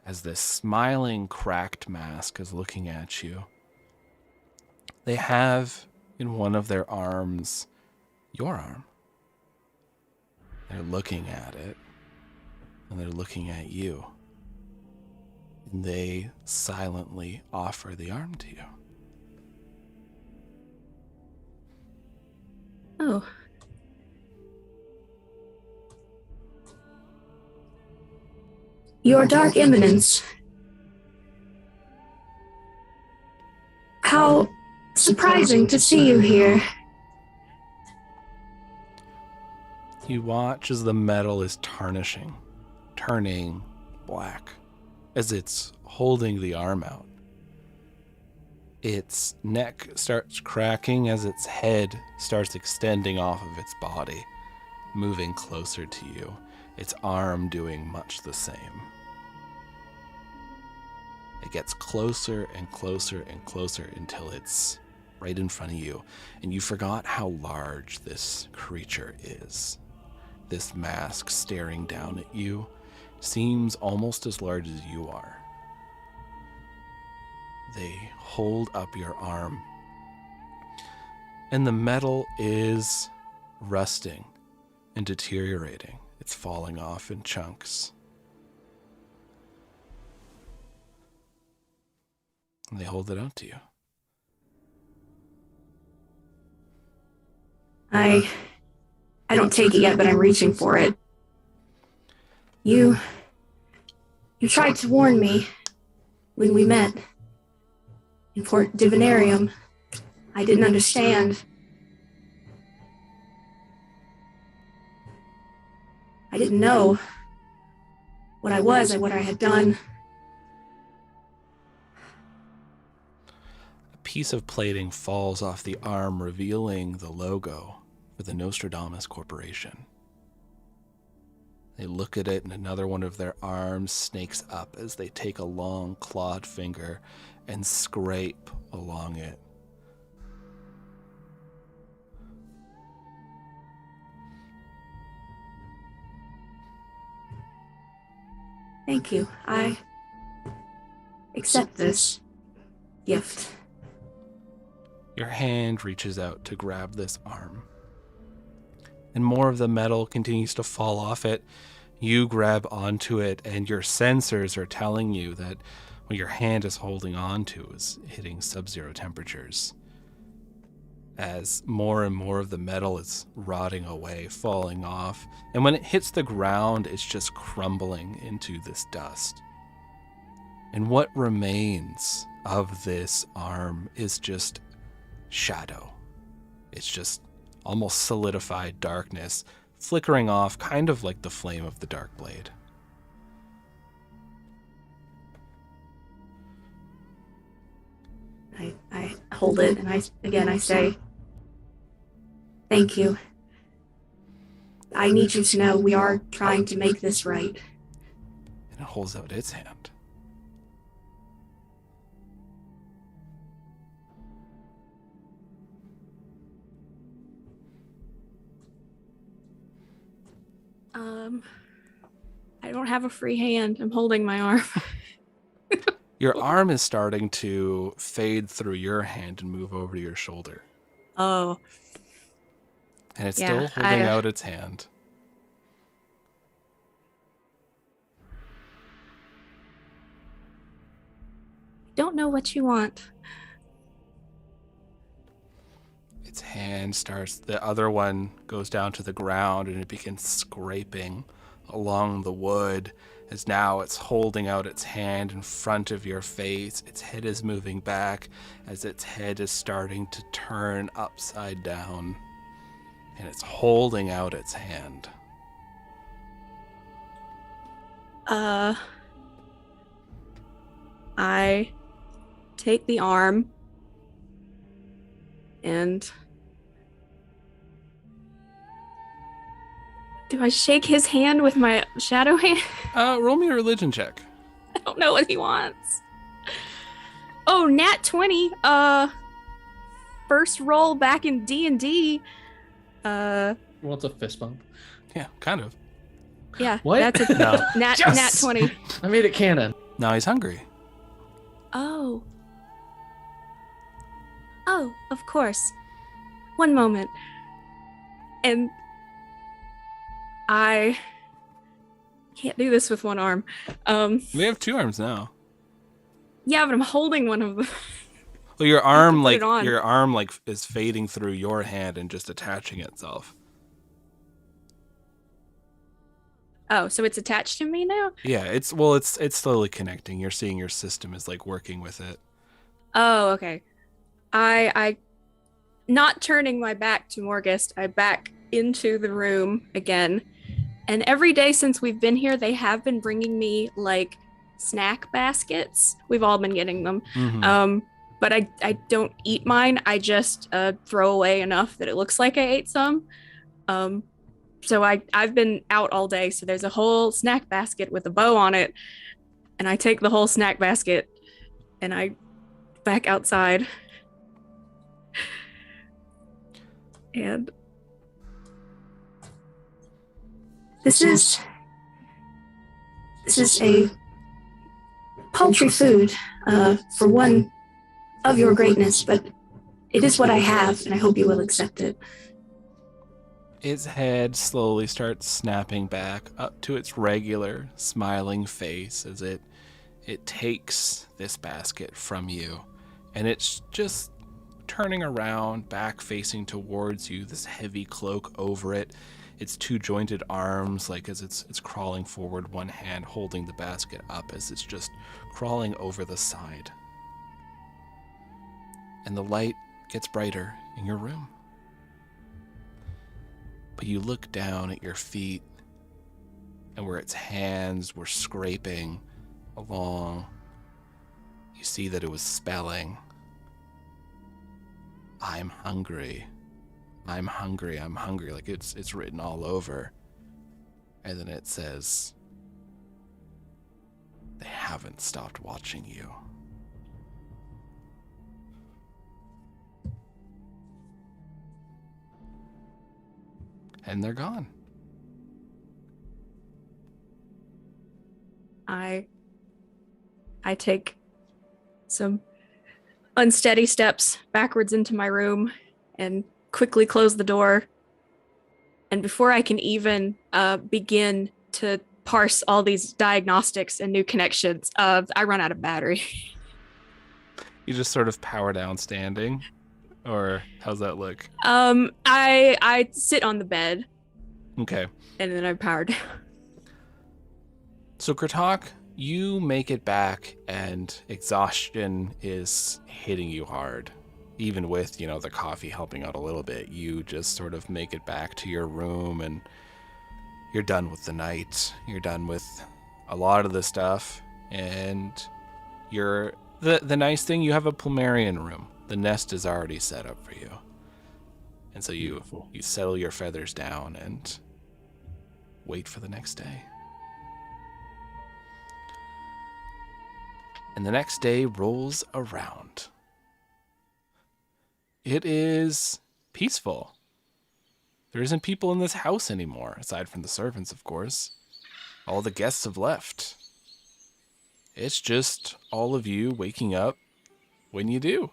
as this smiling, cracked mask is looking at you. They have in one of their arms your arm. They're looking at it, and they're looking at you. And they silently offer the arm to you. Oh. Your Dark Eminence. How surprising to see you here. You watch as the metal is tarnishing, turning black, as it's holding the arm out. Its neck starts cracking as its head starts extending off of its body, moving closer to you, its arm doing much the same. It gets closer and closer and closer until it's right in front of you, and you forgot how large this creature is. This mask staring down at you seems almost as large as you are. They hold up your arm, and the metal is rusting and deteriorating. It's falling off in chunks. And they hold it out to you. I don't take it yet, but I'm reaching for it. You tried to warn me when we met in Fort Divinarium. I didn't understand. I didn't know what I was and what I had done. A piece of plating falls off the arm, revealing the logo for the Nostradamus Corporation. They look at it, and another one of their arms snakes up as they take a long clawed finger and scrape along it. Thank you. I accept this gift. Your hand reaches out to grab this arm, and more of the metal continues to fall off it. You grab onto it, and your sensors are telling you that what your hand is holding on to is hitting sub-zero temperatures. As more and more of the metal is rotting away, falling off, and when it hits the ground, it's just crumbling into this dust. And what remains of this arm is just shadow. It's just almost solidified darkness, flickering off, kind of like the flame of the dark blade. I hold it, and I say, thank you. I need you to know we are trying to make this right. And it holds out its hand. I don't have a free hand. I'm holding my arm. Your arm is starting to fade through your hand and move over to your shoulder. Oh. And it's Yeah, still holding out its hand. don't know what you want. Its hand starts, the other one goes down to the ground and it begins scraping along the wood as now it's holding out its hand in front of your face. Its head is moving back as its head is starting to turn upside down and it's holding out its hand. I take the arm and do I shake his hand with my shadow hand? Roll me a religion check. I don't know what he wants. Oh, nat 20. First roll back in D&D. What's a fist bump? Yeah, kind of. Yeah, What? that's a No. nat Yes! 20. I made it canon. Now he's hungry. Oh. Oh, of course. One moment. And I can't do this with one arm. We have two arms now. Yeah, but I'm holding one of them. Well, your put arm it on. is fading through your hand and just attaching itself. Oh, so it's attached to me now? Yeah, it's slowly connecting. You're seeing your system is like working with it. Oh, okay. I not turning my back to Morgus, I back into the room again. And every day since we've been here, they have been bringing me like snack baskets. We've all been getting them. Mhm. But I don't eat mine. I just throw away enough that it looks like I ate some. So I've been out all day. So there's a whole snack basket with a bow on it. And I take the whole snack basket and I back outside. And This is a paltry food for one of your greatness, but it is what I have, and I hope you will accept it. Its head slowly starts snapping back up to its regular smiling face as it takes this basket from you, and it's just turning around, back facing towards you, this heavy cloak over it, its two jointed arms, like as it's crawling forward, one hand holding the basket up as it's just crawling over the side. And the light gets brighter in your room. But you look down at your feet, and where its hands were scraping along, you see that it was spelling, "I'm hungry. I'm hungry. I'm hungry." Like it's written all over. And then it says, "They haven't stopped watching you." And they're gone. I take some unsteady steps backwards into my room and quickly close the door. And before I can even begin to parse all these diagnostics and new connections, I run out of battery. You just sort of power down standing? Or how's that look? I sit on the bed Okay. and then I power down. So Kratok, you make it back and exhaustion is hitting you hard. Even with, the coffee helping out a little bit, you just sort of make it back to your room and you're done with the night. You're done with a lot of the stuff. And you're the nice thing, you have a Plumerian room. The nest is already set up for you. And so you settle your feathers down and wait for the next day. And the next day rolls around. It is peaceful. There isn't people in this house anymore, aside from the servants, of course. All the guests have left. It's just all of you waking up when you do.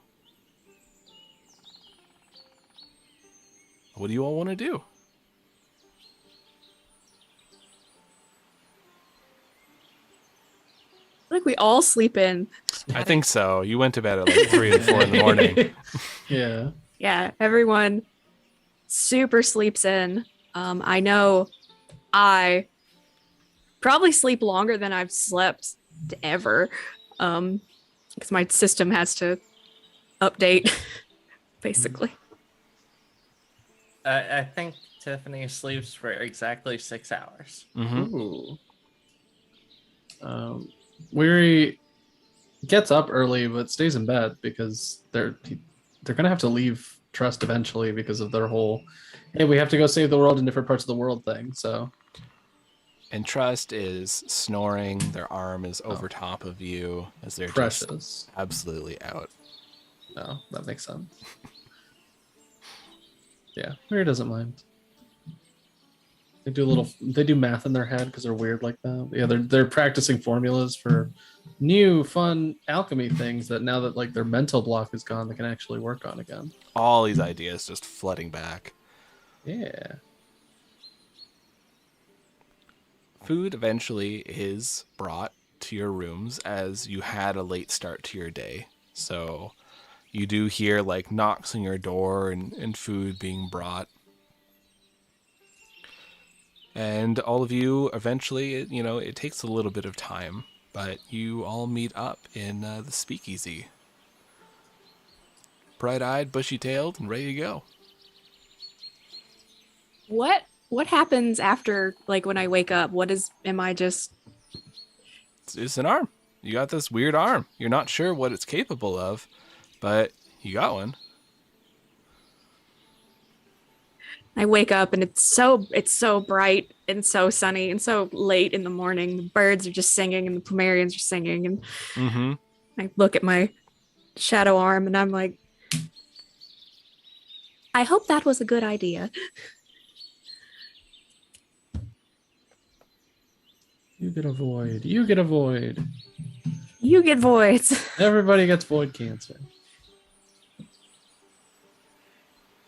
What do you all want to do? I think we all sleep in. I think so. You went to bed at like 3 and 4 in the morning. Yeah. Yeah, everyone super sleeps in. I know I probably sleep longer than I've slept ever, because my system has to update, basically. I think Tiffany sleeps for exactly 6 hours. Mm-hmm. Ooh. Weary gets up early but stays in bed because they're gonna have to leave Trust eventually because of their whole hey, we have to go save the world in different parts of the world thing. So And Trust is snoring. Their arm is over top of you as they're just precious. absolutely out. No, that makes sense. Yeah, Weary doesn't mind. They do math in their head because they're weird like that. Yeah, they're practicing formulas for new fun alchemy things that now that like their mental block is gone, they can actually work on again. All these ideas just flooding back. Yeah. Food eventually is brought to your rooms as you had a late start to your day. So you do hear like knocks on your door and food being brought. And all of you eventually, it takes a little bit of time, but you all meet up in the speakeasy. Bright-eyed, bushy-tailed, and ready to go. What happens after, like, when I wake up? Am I just... It's an arm. You got this weird arm. You're not sure what it's capable of, but you got one. I wake up and it's so bright and so sunny and so late in the morning. The birds are just singing and the Plumerians are singing, and Mm-hmm. I look at my shadow arm and I'm like, I hope that was a good idea. You get a void. You get a void. You get voids. Everybody gets void cancer.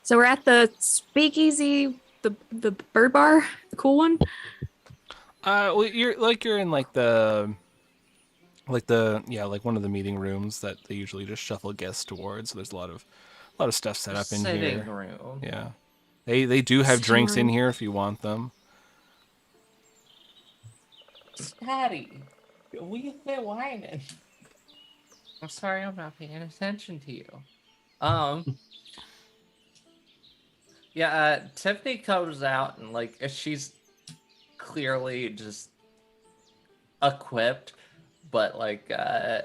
So we're at the speakeasy, the bird bar, the cool one. Well, you're in like one of the meeting rooms that they usually just shuffle guests towards. So there's a lot of stuff set up in Sitting here. room. Yeah, they do have drinks in room. here if you want them. Daddy, we quit whining. I'm sorry, I'm not paying attention to you. Yeah, Tiffany comes out and like she's clearly just equipped, but like I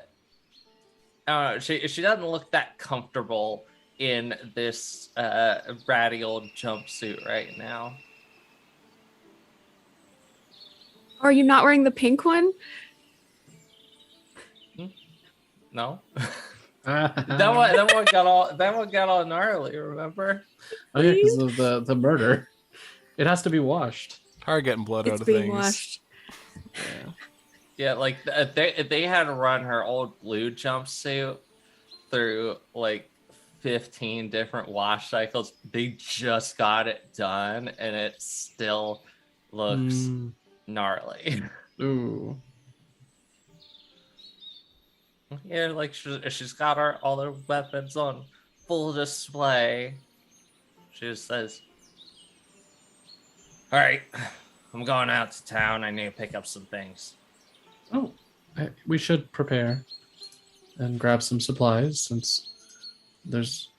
don't know, she doesn't look that comfortable in this ratty old jumpsuit right now. Are you not wearing the pink one? No. that one got all gnarly, remember? Oh yeah, because of the murder. It has to be washed. Hard getting blood out It's of being things. washed. Yeah, like they had to run her old blue jumpsuit through like 15 different wash cycles. They just got it done and it still looks gnarly. Ooh. Yeah, like she's got all her weapons on full display. She just says, "All right, I'm going out to town. I need to pick up some things." Oh, we should prepare and grab some supplies since there's.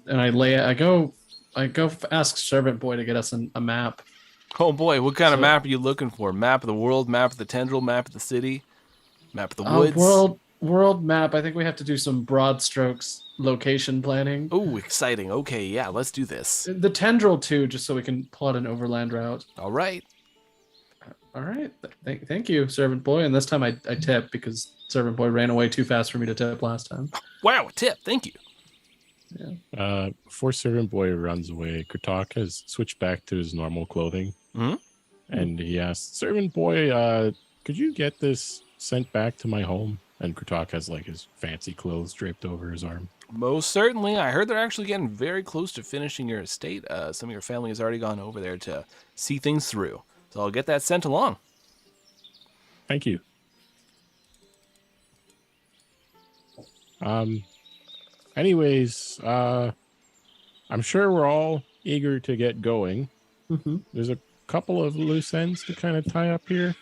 And I go ask servant boy to get us a map. Oh boy, what kind of map are you looking for? Map of the world, map of the tendril, map of the city, map of the woods? World map. I think we have to do some broad strokes location planning. Oh, exciting. Okay, yeah, let's do this. The tendril too, just so we can plot an overland route. All right. All right. Thank you, servant boy. And this time I tip because servant boy ran away too fast for me to tip last time. Wow, tip. Thank you. Yeah. Before servant boy runs away, Kratok has switched back to his normal clothing. Mhm. And he asks, servant boy, could you get this sent back to my home? And Kratok has like his fancy clothes draped over his arm. Most certainly. I heard they're actually getting very close to finishing your estate. Some of your family has already gone over there to see things through. So I'll get that sent along. Thank you. Anyways, I'm sure we're all eager to get going. Mm-hmm. There's a couple of loose ends to kind of tie up here.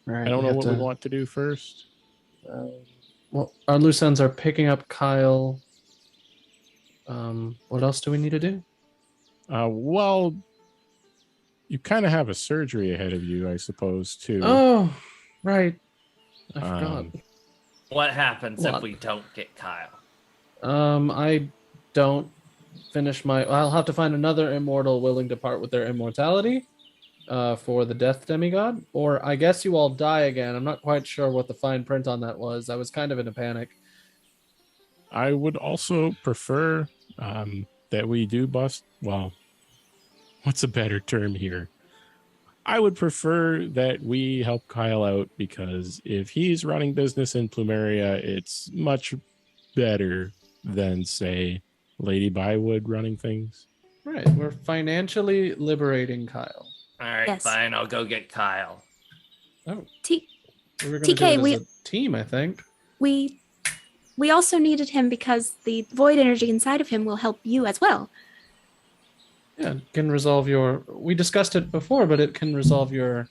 Right. I don't know what we want to do first. Well, our loose ends are picking up Kyle. What else do we need to do? Well, you kind of have a surgery ahead of you, I suppose, too. Oh, right. I forgot. What happens What? if we don't get Kyle? I don't finish my. I'll have to find another immortal willing to part with their immortality, for the death demigod, or I guess you all die again. I'm not quite sure what the fine print on that was. I was kind of in a panic. I would also prefer that we do bust. Well, what's a better term here? I would prefer that we help Kyle out, because if he's running business in Plumeria, it's much better than, say, Lady Bywood running things. Right, we're financially liberating Kyle. All right, Yes. fine. I'll go get Kyle. Oh, T- we were going to TK, do it we- as a team, I think. We also needed him because the void energy inside of him will help you as well. Yeah, it can resolve your. We discussed it before, but it can resolve your.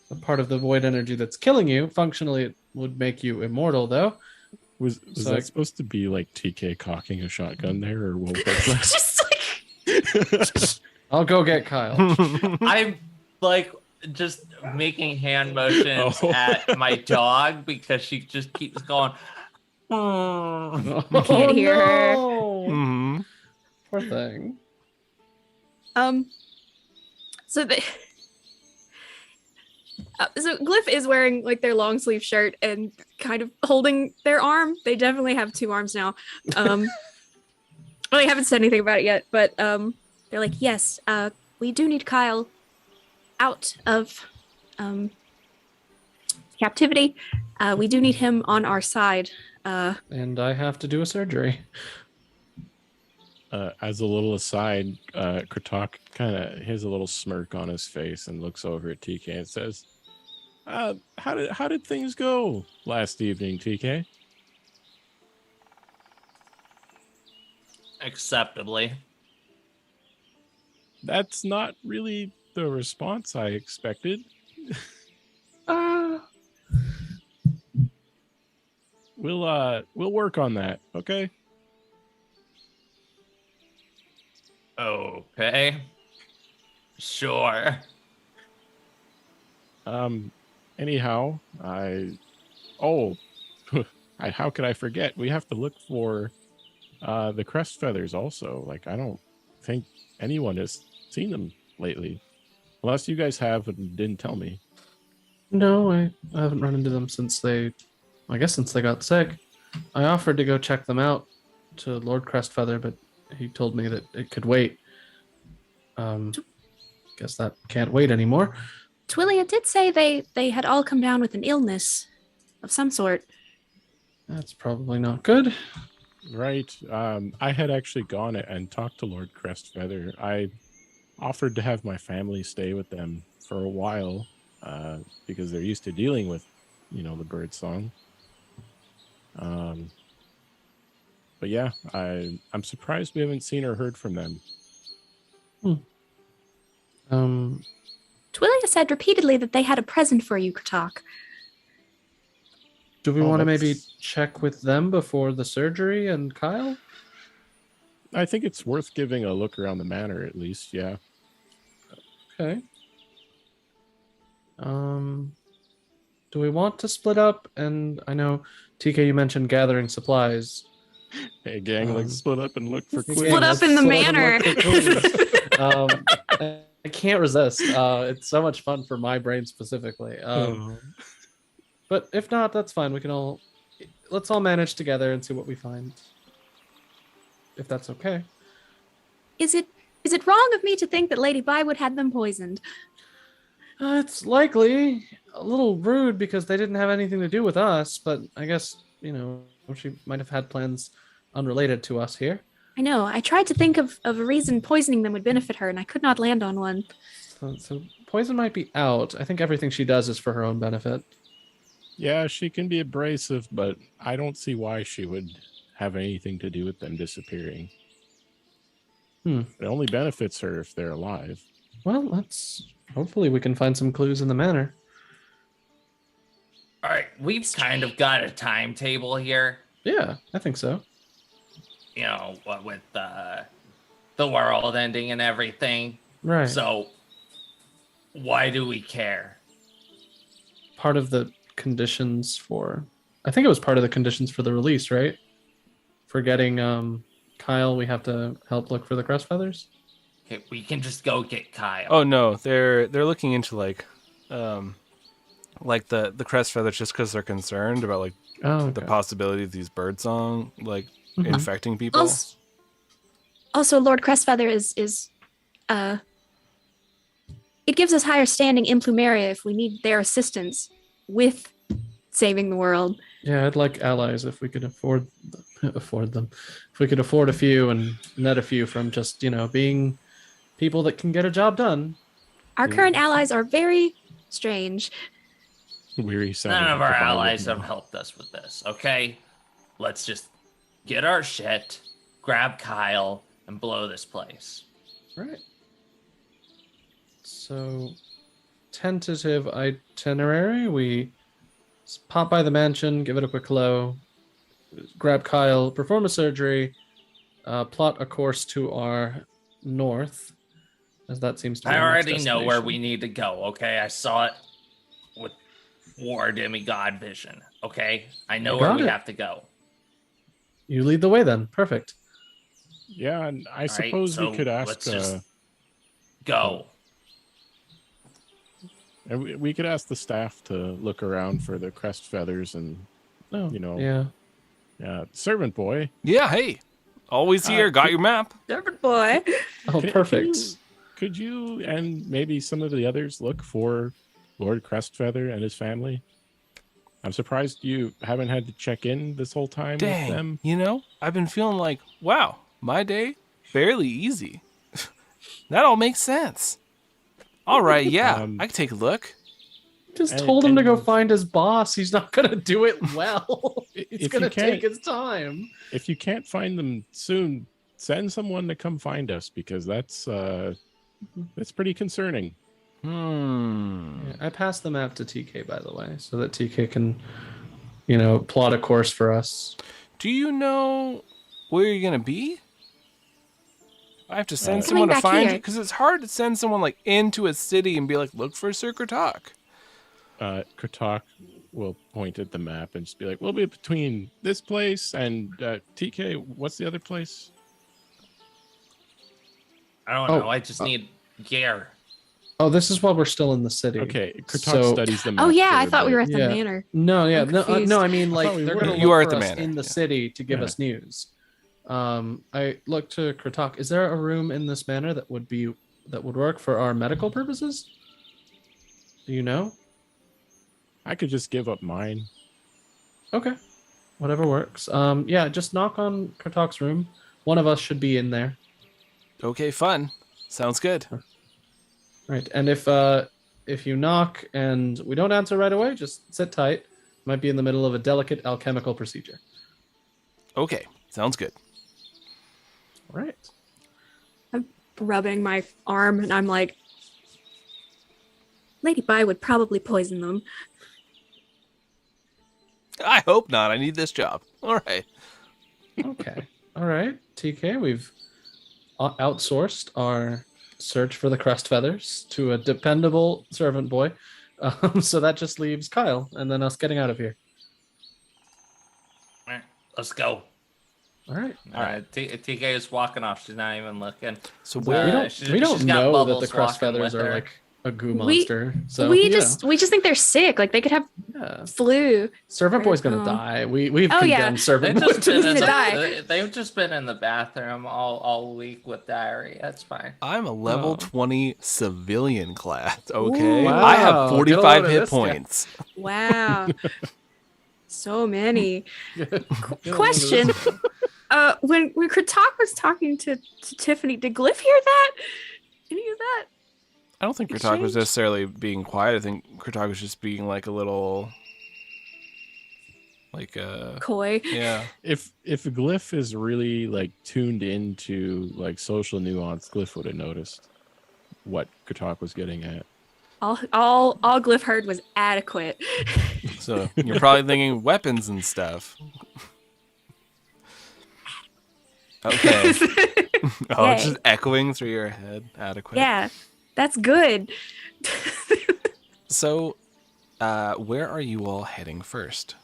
A part of the void energy that's killing you. Functionally, it would make you immortal, though. Was So that I- supposed to be like TK cocking a shotgun there, or what was that? Just like I'll go get Kyle. I'm like just making hand motions Oh. at my dog because she just keeps going. You can't hear her. Hmm. Poor thing. So the so Glyph is wearing like their long sleeve shirt and kind of holding their arm. They definitely have two arms now. Well, they haven't said anything about it yet, but they're like, yes, we do need Kyle out of captivity. We do need him on our side. And I have to do a surgery. As a little aside, Kratok kind of has a little smirk on his face and looks over at TK and says, how did things go last evening, TK? Acceptably. That's not really the response I expected. We'll work on that, okay? Okay. Sure. Anyhow, how could I forget? We have to look for the crest feathers also. Like, I don't think anyone has seen them lately. Unless you guys have and didn't tell me. No, I haven't run into them since they got sick. I offered to go check them out to Lord Crestfeather, but he told me that it could wait. Guess that can't wait anymore. Twillia did say they had all come down with an illness of some sort. That's probably not good. Right. I had actually gone and talked to Lord Crestfeather. I offered to have my family stay with them for a while, because they're used to dealing with, the bird song. But yeah, I'm surprised we haven't seen or heard from them. Twillia said repeatedly that they had a present for you, Kratok. Do we Oh, want to maybe that's- check with them before the surgery and Kyle? I think it's worth giving a look around the manor at least, yeah. Okay. Do we want to split up? And I know, TK, you mentioned gathering supplies. Hey gang, let's split up and look for Split clues. Split up in the Split up and manor. look for clues. I can't resist. It's so much fun for my brain specifically. But if not, that's fine. Let's all manage together and see what we find. If that's okay. Is it wrong of me to think that Lady Bywood had them poisoned? It's likely a little rude because they didn't have anything to do with us, but I guess, she might have had plans unrelated to us here. I know. I tried to think of a reason poisoning them would benefit her, and I could not land on one. So poison might be out. I think everything she does is for her own benefit. Yeah, she can be abrasive, but I don't see why she would have anything to do with them disappearing. It only benefits her if they're alive. Well, hopefully we can find some clues in the manor. All right, we've kind of got a timetable here. Yeah, I think so. You know, what with the world ending and everything. Right. So, why do we care? Part of the conditions for, I think it was part of the conditions for the release, right? For getting Kyle, we have to help look for the crest feathers. Okay, we can just go get Kyle. Oh no, they're looking into like the crest feathers just because they're concerned about like the possibility of these birdsong like infecting people. Also, Lord Crestfeather is it gives us higher standing in Plumeria if we need their assistance with saving the world. Yeah, I'd like allies if we could afford them. If we could afford a few and net a few from just, being people that can get a job done. Our current allies are very strange. Weary None of our allies have helped us with this, okay? Let's just get our shit, grab Kyle, and blow this place. Right. So, tentative itinerary. We pop by the mansion, give it a quick hello, grab Kyle, perform a surgery, plot a course to our north, as that seems to be I our next already know where destination. we need to go, okay? I saw it with War Demigod Vision, okay? I know where we have to go. You lead the way then. Perfect. Yeah, and I suppose we could ask... Let's just go. And we could ask the staff to look around for the crest feathers and, Yeah. servant boy. Yeah, hey, always here. Got your map. Servant boy. Oh, perfect. Could you and maybe some of the others look for Lord Crestfeather and his family? I'm surprised you haven't had to check in this whole time with them. I've been feeling like, wow, my day, fairly easy. That all makes sense. All right, yeah, I can take a look. Just told him to go find his boss. He's not going to do it well. He's going to take his time. If you can't find them soon, send someone to come find us, because that's pretty concerning. Yeah, I passed the map to TK, by the way, so that TK can, plot a course for us. Do you know where you're going to be? I have to send Coming someone to back find you, here. because it's hard to send someone like into a city and be like, look for Sir Kratok. Kratok will point at the map and just be like, we'll be between this place and TK, what's the other place? I don't know. I just need gear. Oh, this is while we're still in the city. Okay, Kratok studies the map. Oh yeah, I for thought we the- were at the Yeah. manor. No, I'm confused. no, I mean, like, thought we they're were. going to You are look at for the us manor, in the yeah. city to give Yeah. us news. I looked to Kratok. Is there a room in this manor that would work for our medical purposes? Do you know? I could just give up mine. Okay. Whatever works. Yeah, just knock on Kratok's room. One of us should be in there. Okay, fun. Sounds good. Right. And if you knock and we don't answer right away, just sit tight. Might be in the middle of a delicate alchemical procedure. Okay, sounds good. All right. Rubbing my arm, and I'm like, Lady Bi would probably poison them. I hope not. I need this job. All right. Okay. All right. TK, we've outsourced our search for the crest feathers to a dependable servant boy. So that just leaves Kyle and then us getting out of here. All right, let's go. All right. TK is walking off. She's not even looking. So We where? don't, she's we don't got know that the Bubbles crest walking feathers with are her. like a goo We- monster. So we just think they're sick. Like they could have yeah. flu. Servant boy's gonna Oh. die. We've Oh, yeah. condemned servant They've boy just, to been this in gonna death. die. they've just been in the bathroom all week with diarrhea. That's fine. I'm a level Oh. 20 civilian class. Okay. Ooh. I have Wow, 45 get a load of hit this guy. points. Wow. So many. Get a load of Question. this. When Kratok was talking to Tiffany, did Glyph hear that? Any of that? I don't think Kratok was Exchange? necessarily being quiet. I think Kratok was just being like a little Like Coy. yeah. If Glyph is really like tuned into like social nuance, Glyph would have noticed what Katak was getting at. All Glyph heard was adequate. So you're probably thinking weapons and stuff. Okay. Oh, it's Yay. just echoing through your head. Adequate. Yeah, that's good. So, where are you all heading first?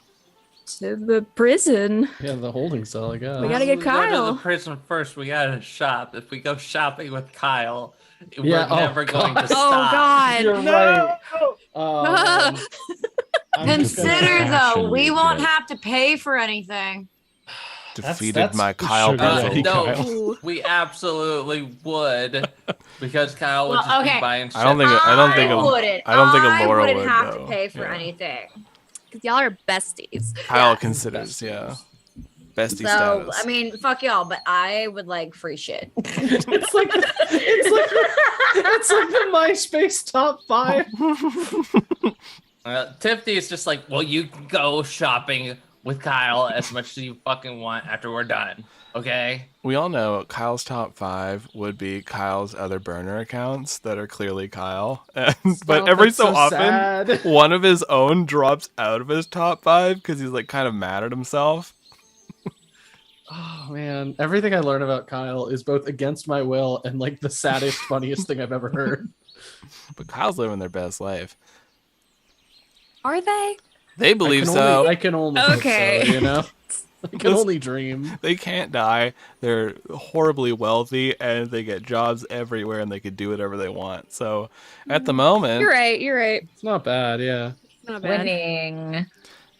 To the prison. Yeah, the holding cell, I guess. We gotta get We go to Kyle. the prison first. We gotta shop. If we go shopping with Kyle, Yeah, we're never going to God. stop. Oh God. You're right. Oh, man. I'm just gonna- Consider though, action we we won't get. have to pay for anything. Defeated that's my Kyle sugar puzzle. daddy. No, Kyle. Ooh. we absolutely would, because Kyle would Well, just okay. be buying shit. I don't think a wouldn't. I don't think a Laura wouldn't would, have though. to pay for Yeah. anything. Because y'all are besties. Kyle Yeah. considers, yeah. Bestie So status. I mean, fuck y'all, but I would like free shit. It's like the MySpace top 5. Tiffany is just like, well, you can go shopping with Kyle as much as you fucking want after we're done. Okay? We all know Kyle's top 5 would be Kyle's other burner accounts that are clearly Kyle. And, but every that's so often, sad. one of his own drops out of his top 5 because he's like kind of mad at himself. Oh man, everything I learn about Kyle is both against my will and like the saddest, funniest thing I've ever heard. But Kyle's living their best life. Are they? They believe so. I can only hope Okay. so, you know? I can only dream. They can't die. They're horribly wealthy and they get jobs everywhere and they could do whatever they want. So at the moment, You're right. You're right. It's not bad, yeah. Not bad. Winning.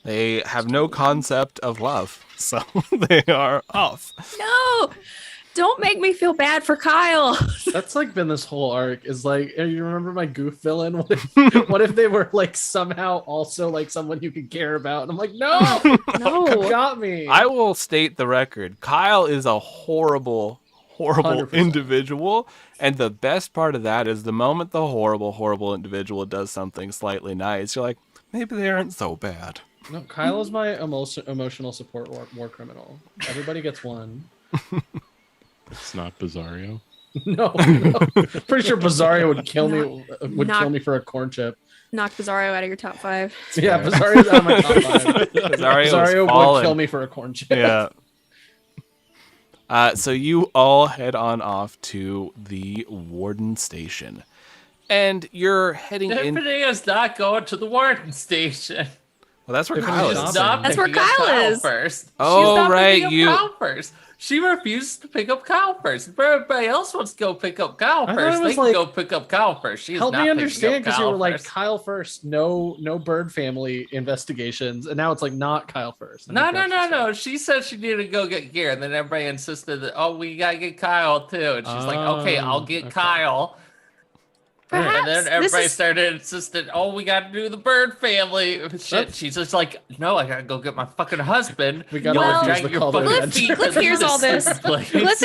they have no concept of love. So they are off. No, don't make me feel bad for Kyle. That's like been this whole arc is like, you remember my goof villain? What if they were like somehow also like someone you could care about? And I'm like, no, No. got me. I will state the record. Kyle is a horrible 100%. individual. And the best part of that is the moment the horrible individual does something slightly nice, you're like, maybe they aren't so bad. No, Kyle is my emotional support war criminal. Everybody gets one. It's not Bizarro. No. Pretty sure Bizarro would kill me. Kill me for a corn chip. Knock Bizarro out of your top 5. Yeah, Bizarro's out of my top 5. Bizarro would fallen. kill me for a corn chip. Yeah. So you all head on off to the Warden Station. And you're heading in. Tiffany is not going to the warden station. Well, that's where Tiffany's Kyle shopping. is. Stop That's where picking up Kyle is. First. Oh, She's not right, picking up you- Kyle first. She refuses to pick up Kyle first. If everybody else wants to go pick up Kyle I thought first, it they was can like- go pick up Kyle first. She's Help not me picking understand up because you Kyle were like first. Kyle first, no bird family investigations, and now it's like not Kyle first. I No, think no, that's no, what's no. up. She said she needed to go get gear, and then everybody insisted that, oh, we gotta get Kyle too. And she's like, okay, I'll get okay. Kyle. Perhaps And then this everybody is- started insisting, oh, we gotta do the bird family shit. That's- She's just like, no, I gotta go get my fucking husband. We gotta Y'all refuse drag the your call to fucking adventure. feet to Glyph hears all this. place. Glyph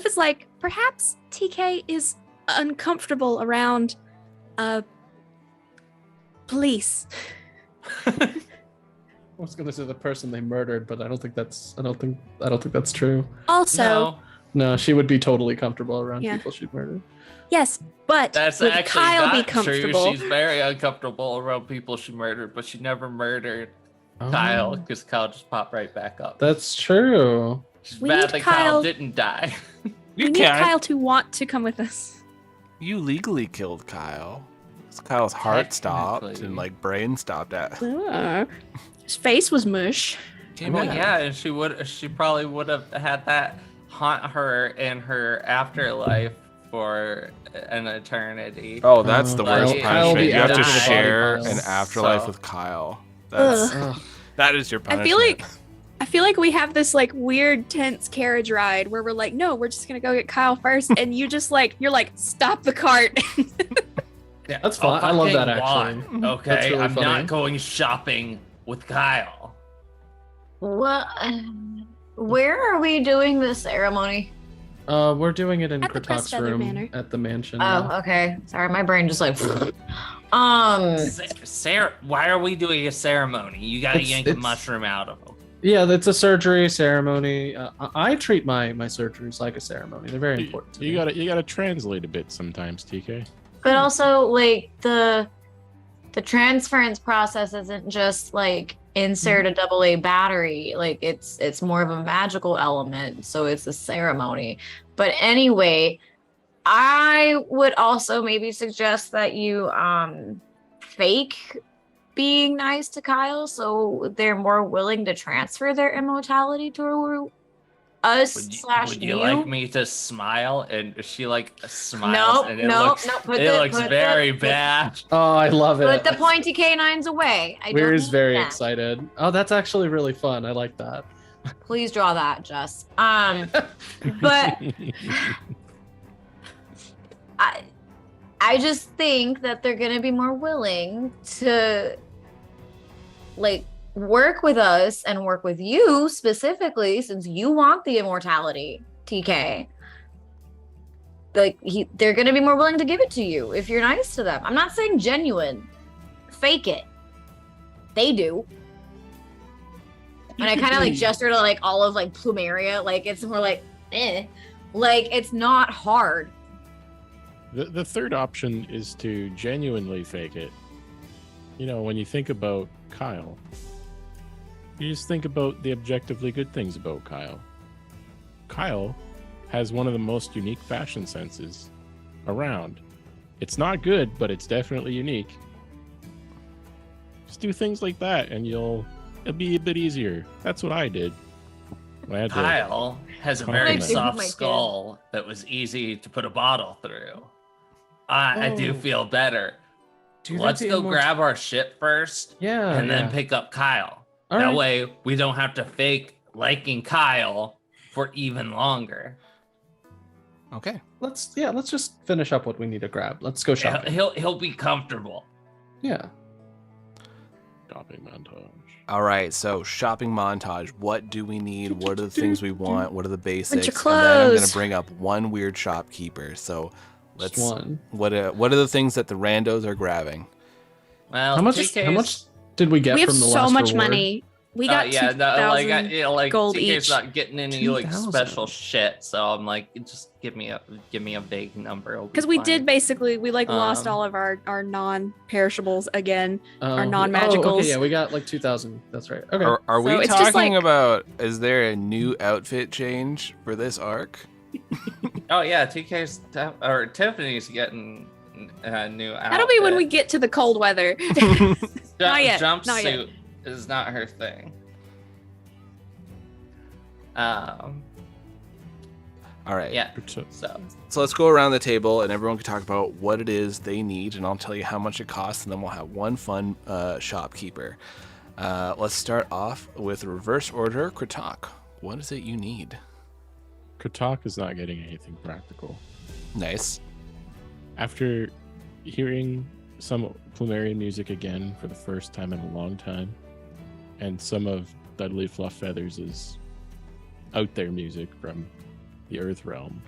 is like, perhaps TK is uncomfortable around police. I was gonna say the person they murdered, but I don't think that's true. Also, No, No, she would be totally comfortable around Yeah. people she'd murdered. yes, but that's would actually Kyle be not true. comfortable? She's very uncomfortable around people she murdered, but she never murdered Kyle Oh, because Kyle just popped right back up. That's true. It's We bad need that Kyle Kyle- didn't die. we need Kyle to want to come with us. You legally killed Kyle. Kyle's heart stopped Technically. and like brain stopped at. His face was mush. Came Well, in. yeah, and she probably would have had that haunt her in her afterlife for an eternity. Oh, that's the Oh, worst Kyle punishment. be You have to added to the body share pile. an afterlife So- with Kyle. That's Ugh. that is your I punishment. feel like we have this like weird tense carriage ride where we're like, no, we're just gonna go get Kyle first, and you just like you're like, stop the cart. Yeah, That's fine. I love that, fucking actually. won, Okay, That's really I'm funny. not going shopping with Kyle. What? Where are we doing this ceremony? We're doing it in At the Crest Kratak's Feather room Manor. at the mansion. Oh, okay. Sorry, my brain just like. Sarah, why are we doing a ceremony? You gotta yank a It's- mushroom out of him. Yeah, that's a surgery ceremony. I treat my surgeries like a ceremony. They're very important to me. You gotta translate a bit sometimes, TK. But also, like, the transference process isn't just like insert a AA battery. Like, it's more of a magical element, so it's a ceremony. But anyway, I would also maybe suggest that you fake being nice to Kyle, so they're more willing to transfer their immortality to us Would you like me to smile? And she like smiles, Nope, and it nope, looks nope, it looks very bad. Oh, I love it. Put the pointy canines away. I don't Weir's need very them. excited. Oh, that's actually really fun. I like that. Please draw that, Jess. But I just think that they're gonna be more willing to like work with us and work with you specifically, since you want the immortality, TK. Like they're gonna be more willing to give it to you if you're nice to them. I'm not saying genuine. Fake it. They do. And I kind of like gesture to like all of like Plumeria. Like it's more like, like it's not hard. The third option is to genuinely fake it. You know, when you think about Kyle, you just think about the objectively good things about Kyle. Kyle has one of the most unique fashion senses around. It's not good, but it's definitely unique. Just do things like that and it'll be a bit easier. That's what I did. I had to Kyle has a very compliment. soft My kid. skull that was easy to put a bottle through. I do feel better. Let's go grab our shit first, Yeah. and then yeah. pick up Kyle. All That right. way, we don't have to fake liking Kyle for even longer. Okay. Let's just finish up what we need to grab. Let's go shopping. He'll be comfortable. Yeah. shopping montage. All right, so shopping montage. What do we need? What are the things we want? What are the basics? Bunch of And then I'm gonna clothes. bring up one weird shopkeeper. So let's. Just one. What are the things that the randos are grabbing? Well, How much TK's did we get We have from the so last much reward? money. We got yeah, no, like, 2,000 like gold TK's each. not getting any like 2,000. special shit, so I'm like, just give me a vague number. Because we did basically, we like lost Um, all of our non-perishables again. Our Oh, non-magicals. okay, yeah, we got like 2,000. That's right. Okay. Are So we it's just talking like- about? Is there a new outfit change for this arc? Oh yeah, TK's or Tiffany's getting a new outfit. That'll be when we get to the cold weather. Not yet, not Jumpsuit yet. is not her thing. All right. Yeah. So So let's go around the table and everyone can talk about what it is they need, and I'll tell you how much it costs, and then we'll have one fun shopkeeper. Let's start off with reverse order. Kratok, what is it you need? Kratok is not getting anything practical. Nice. After hearing some Plumerian music again for the first time in a long time, and some of Dudley Fluff Feathers' out there music from the Earth Realm,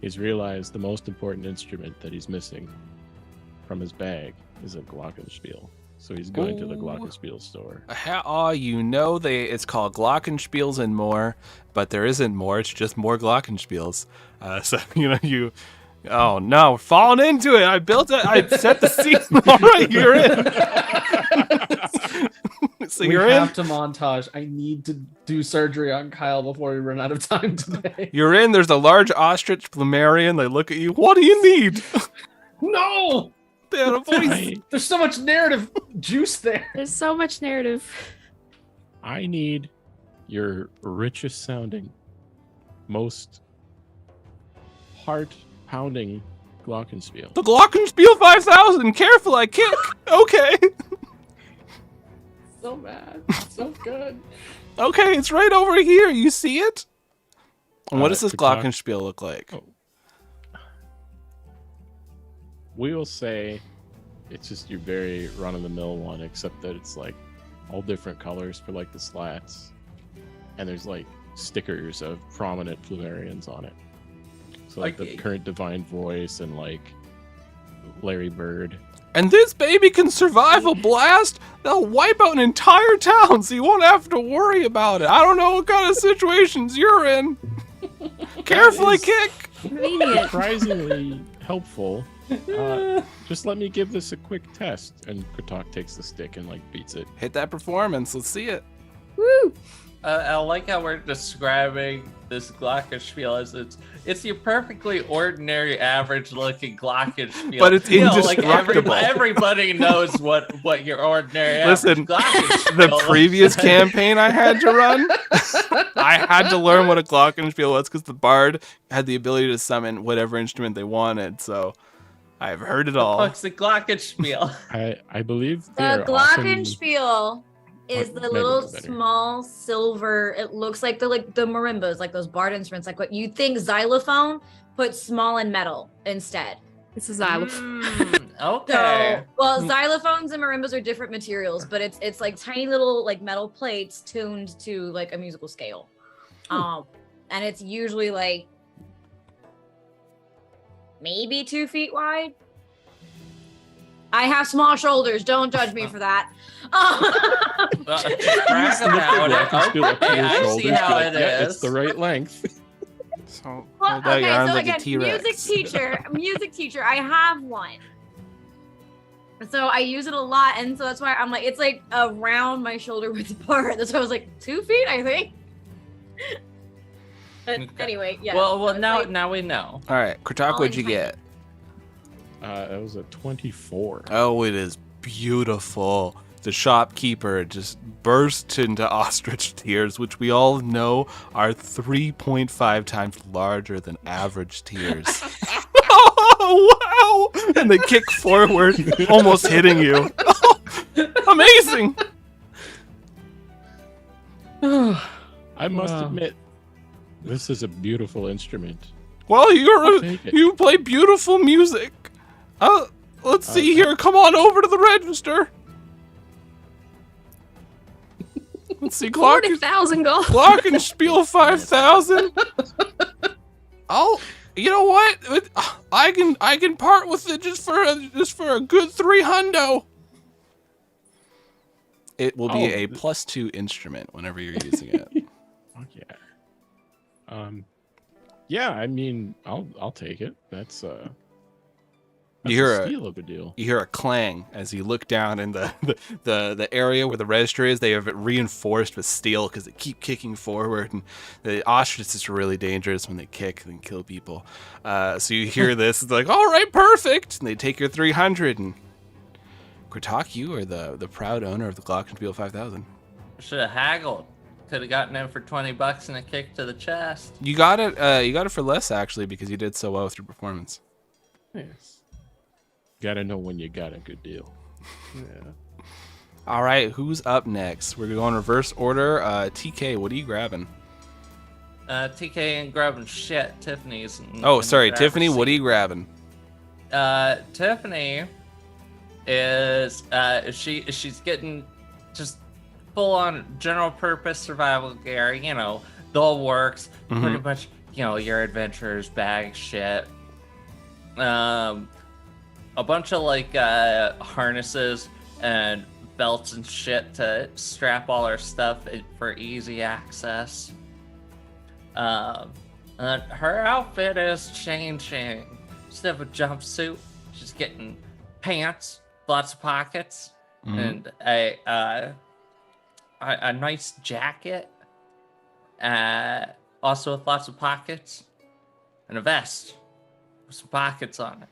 he's realized the most important instrument that he's missing from his bag is a glockenspiel. So he's going to the Ooh. glockenspiel store. It's called Glockenspiels and more, but there isn't more. It's just more Glockenspiels. So oh no, we're falling into it. I built it. I set the scene. All right, you're in. So we you're in. have to montage. I need to do surgery on Kyle before we run out of time today. You're in. There's a large ostrich Plumerian. They look at you. What do you need? No! They had a voice. There's so much narrative juice there. There's so much narrative. I need your richest sounding, most heart-pounding glockenspiel. The Glockenspiel 5000. Careful, I kick. Okay. So bad. So good. Okay, it's right over here. You see it? And what does this Kratok. Glockenspiel look like? Oh. We will say it's just your very run-of-the-mill one, except that it's like all different colors for like the slats, and there's like stickers of prominent Plumerians on it. So like the Okay. current Divine Voice and like Larry Bird. And this baby can survive a blast. They'll wipe out an entire town, so you won't have to worry about it. I don't know what kind of situations you're in. Carefully kick. Convenient. Surprisingly helpful. Just let me give this a quick test. And Kratok takes the stick and like beats it. Hit that performance. Let's see it. Woo! I like how we're describing this glockenspiel as it's your perfectly ordinary, average-looking glockenspiel. But it's indestructible. Everybody knows what your ordinary Listen, average glockenspiel the looks previous like. campaign I had to run, I had to learn what a glockenspiel was because the bard had the ability to summon whatever instrument they wanted. So I've heard it all. What's the glockenspiel? I believe The they're often... glockenspiel is What- the maybe little go better. small silver. It looks like the marimbas, like those bard instruments, like what you think xylophone, put small and metal instead. It's a xylophone. Okay. So, well, xylophones and marimbas are different materials, but it's like tiny little like metal plates tuned to like a musical scale. And it's usually like maybe 2 feet wide. I have small shoulders. Don't judge me for that. Brag about it. Glockenspiel up to Okay, your I see shoulders, how but it yeah, is. it's the right length. So Well, hold out your okay, arms so like a again, T-Rex. music teacher, I have one. So I use it a lot, and so that's why I'm like, it's like around my shoulder width part. That's why I was like 2 feet, I think. But Okay. anyway, yeah. Well, so it's now like- now we know. All right, Kratok, what'd you get? That was a 24. Oh, it is beautiful. The shopkeeper just burst into ostrich tears, which we all know are 3.5 times larger than average tears. Oh, wow! And they kick forward, almost hitting you. Amazing! I must Wow. admit, this is a beautiful instrument. Well, I'll take it. you play beautiful music. Let's see here. Come on over to the register. Let's see, 40,000 gold. Glockenspiel 5,000. You know what? I can part with it just for a good 300. It will be a +2 instrument whenever you're using it. Fuck yeah. Yeah, I mean, I'll take it. That's You hear a steal of a deal. You hear a clang as you look down in the area where the register is. They have it reinforced with steel because they keep kicking forward, and the ostriches are really dangerous when they kick and kill people. So you hear this, it's like, all right, perfect, and they take your 300. And Kratok, you are the proud owner of the Glockenspiel 5000. Should have haggled. Could have gotten it for $20 and a kick to the chest. You got it. You got it for less actually because you did so well with your performance. Yes. Gotta know when you got a good deal. Yeah. All right, who's up next? We're going reverse order. TK, what are you grabbing? TK ain't grabbing shit. Tiffany's. Oh, sorry, Tiffany, what are you grabbing? Tiffany is she's getting just full on general purpose survival gear. You know, the works. Pretty much. You know, your adventurer's bag shit. A bunch of like harnesses and belts and shit to strap all our stuff for easy access. And her outfit is changing. Instead of a jumpsuit, she's getting pants, lots of pockets, and a nice jacket, also with lots of pockets, and a vest with some pockets on it.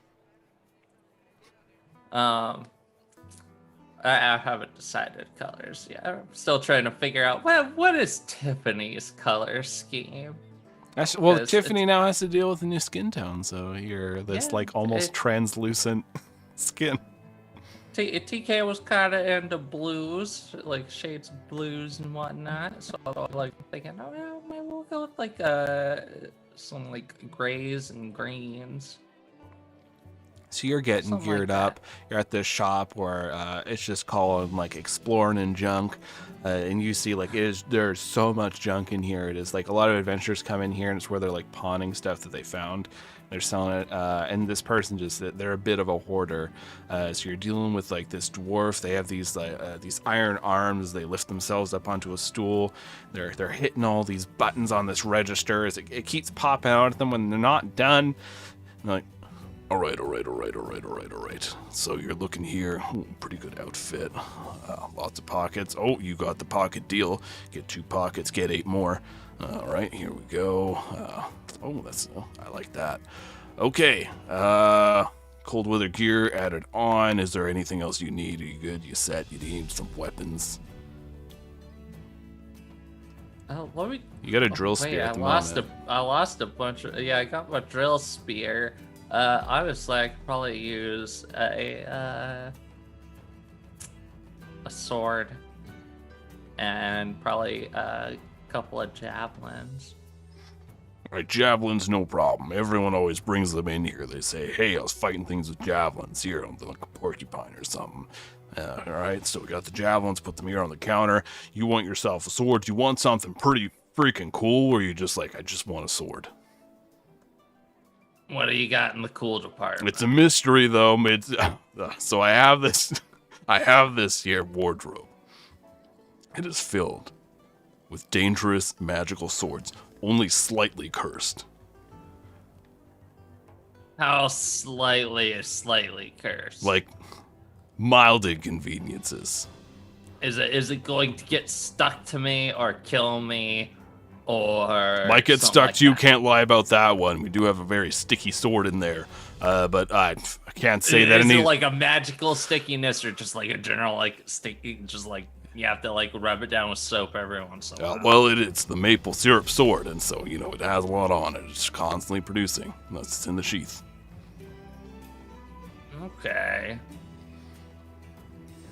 I haven't decided colors yet. I'm still trying to figure out what is Tiffany's color scheme. Well, Yes, Tiffany now has to deal with a new skin tone, so you're this Yeah, like almost it- translucent skin. TK was kind of into blues, like shades of blues and whatnot. So I was like thinking, oh yeah, maybe we'll go with like some like grays and greens. So you're getting Something geared like up. You're at this shop where it's just called like Exploring and Junk. And you see like there's so much junk in here. It is like a lot of adventurers come in here and it's where they're like pawning stuff that they found. They're selling it. And this person they're a bit of a hoarder. So you're dealing with like this dwarf. They have these iron arms. They lift themselves up onto a stool. They're hitting all these buttons on this register as it keeps popping out at them when they're not done. And they're like, all right. So you're looking here. Ooh, pretty good outfit. Lots of pockets. Oh, you got the pocket deal. Get 2 pockets, get 8 more. All right, here we go. I like that. Okay. Cold weather gear added on. Is there anything else you need? Are you good? You set? You need some weapons? Let me. You got a drill spear at the moment. I lost a bunch of. Yeah, I got my drill spear. I was like probably use a sword and probably a couple of javelins. All right, javelins, no problem. Everyone always brings them in here. They say, hey, I was fighting things with javelins here, like a porcupine or something. All right, so we got the javelins, put them here on the counter. You want yourself a sword. You want something pretty freaking cool, or you just like, I just want a sword? What do you got in the cool department? It's a mystery, though. So I have this here wardrobe. It is filled with dangerous magical swords, only slightly cursed. How slightly is slightly cursed? Like mild inconveniences. Is it going to get stuck to me or kill me? Or might get something stuck like to you. that? Can't lie about that one. We do have a very sticky sword in there, but I can't say that. Is it like a magical stickiness or just like a general like sticky? Just like you have to like rub it down with soap every once in a while. Well, it's the maple syrup sword, and so it has a lot on it. It's constantly producing. Unless it's in the sheath. Okay.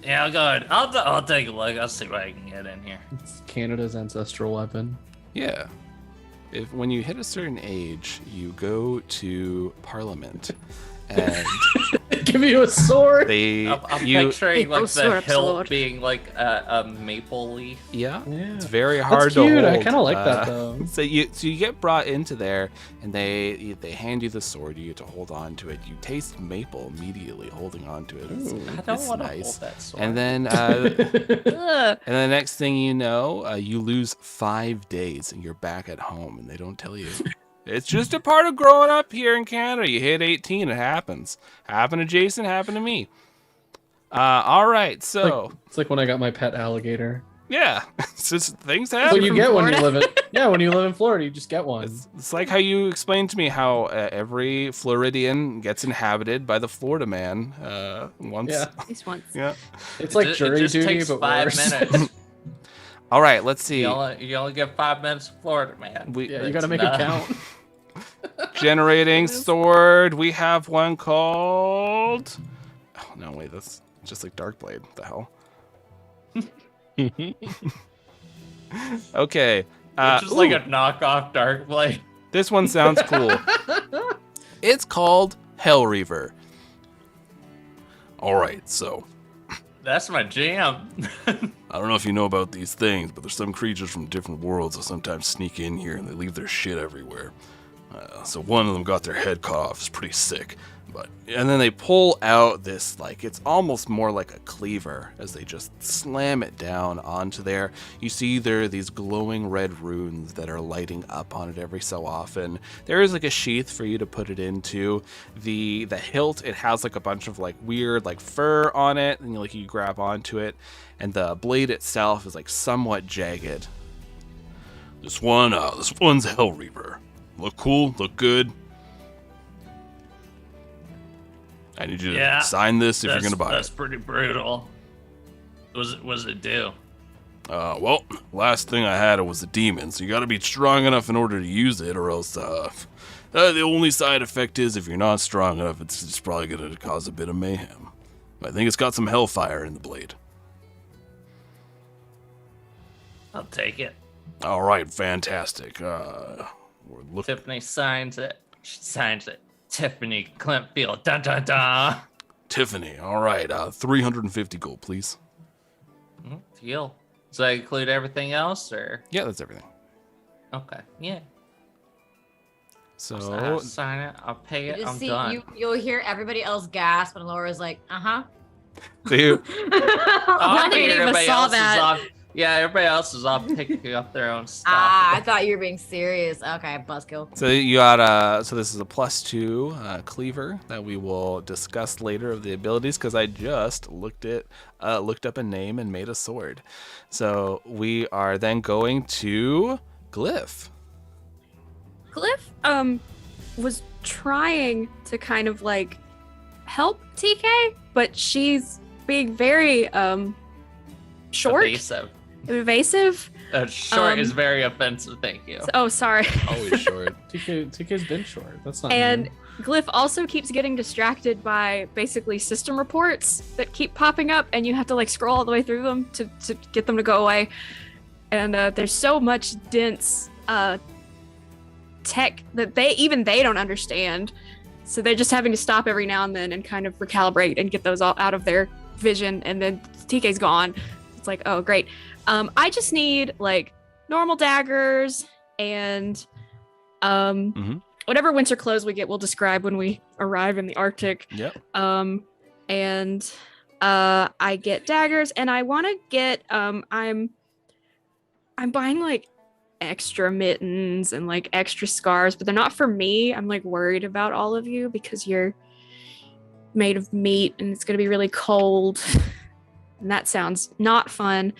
Yeah, I'll go ahead. I'll take a look. I'll see what I can get in here. It's Canada's ancestral weapon. Yeah. When you hit a certain age, you go to Parliament, and Give you a sword. I'm picturing like the syrup hilt sword. being like a maple leaf. yeah, Yeah. it's very hard That's to cute. hold. I kind of like that though. So you get brought into there, and they hand you the sword. You get to hold on to it. You taste maple immediately, holding on to it. I don't It's want to nice. hold that sword. And then, and the next thing you know, you lose 5 days, and you're back at home, and they don't tell you. It's just a part of growing up here in Canada. You hit 18, it happens. Happened to Jason, happened to me. All right, so It's like when I got my pet alligator. yeah, it's just things What happen. you get when you live in Florida, you just get one. It's like how you explained to me how every Floridian gets inhabited by the Florida man once. Yeah. At least once. Yeah. It's like jury just duty, takes but 5 worse. minutes. All right, let's see. you only get 5 minutes of Florida, man. Yeah, you gotta make it count. Generating sword. We have one called. Oh no, wait, that's just like Darkblade. What the hell? Okay. It's just like ooh, a knockoff Darkblade. this one sounds cool. It's called Hell Reaver. All right, so That's my jam. I don't know if you know about these things, but there's some creatures from different worlds that sometimes sneak in here and they leave their shit everywhere. So one of them got their head cut off. It's pretty sick. And then they pull out this, like, it's almost more like a cleaver as they just slam it down onto there. You see there are these glowing red runes that are lighting up on it every so often. There is like a sheath for you to put it into. The hilt, it has like a bunch of like weird like fur on it, and you grab onto it. And the blade itself is like somewhat jagged. This one's Hell Reaver. Look cool, look good. I need you to sign this if you're gonna buy That's it. pretty brutal. What does it do? Well, last thing I had it was a demon, so you gotta be strong enough in order to use it, or else the only side effect is if you're not strong enough, it's just probably gonna cause a bit of mayhem. I think it's got some hellfire in the blade. I'll take it. All right, fantastic. We're looking. Tiffany signs it. She signs it. Tiffany Clintfield. Dun dun dun. Tiffany, all right, 350 gold, please. Deal. Does that include everything else, or? Yeah, that's everything. Okay. Yeah. So I'll sign it. I'll pay You it. just I'm see done. you'll hear everybody else gasp, and Laura's like, "Uh-huh." do you? I don't think figured any of us everybody saw else is that. off. Yeah, everybody else is off picking up their own stuff. I thought you were being serious. Okay, buzzkill. So you got so this is a +2 cleaver that we will discuss later of the abilities because I just looked up a name and made a sword. So we are then going to Glyph. Glyph was trying to kind of like help TK, but she's being very short, evasive. Short is very offensive. Thank you. Oh, sorry. Always short. TK's been short. That's not. And new. Glyph also keeps getting distracted by basically system reports that keep popping up, and you have to like scroll all the way through them to get them to go away. And there's so much dense tech that they don't understand, so they're just having to stop every now and then and kind of recalibrate and get those all out of their vision. And then TK's gone. It's like, oh great. I just need like normal daggers and whatever winter clothes we get, we'll describe when we arrive in the Arctic. Yep. And I get daggers, and I want to get I'm buying like extra mittens and like extra scarves, but they're not for me. I'm like worried about all of you because you're made of meat and it's gonna be really cold, and that sounds not fun.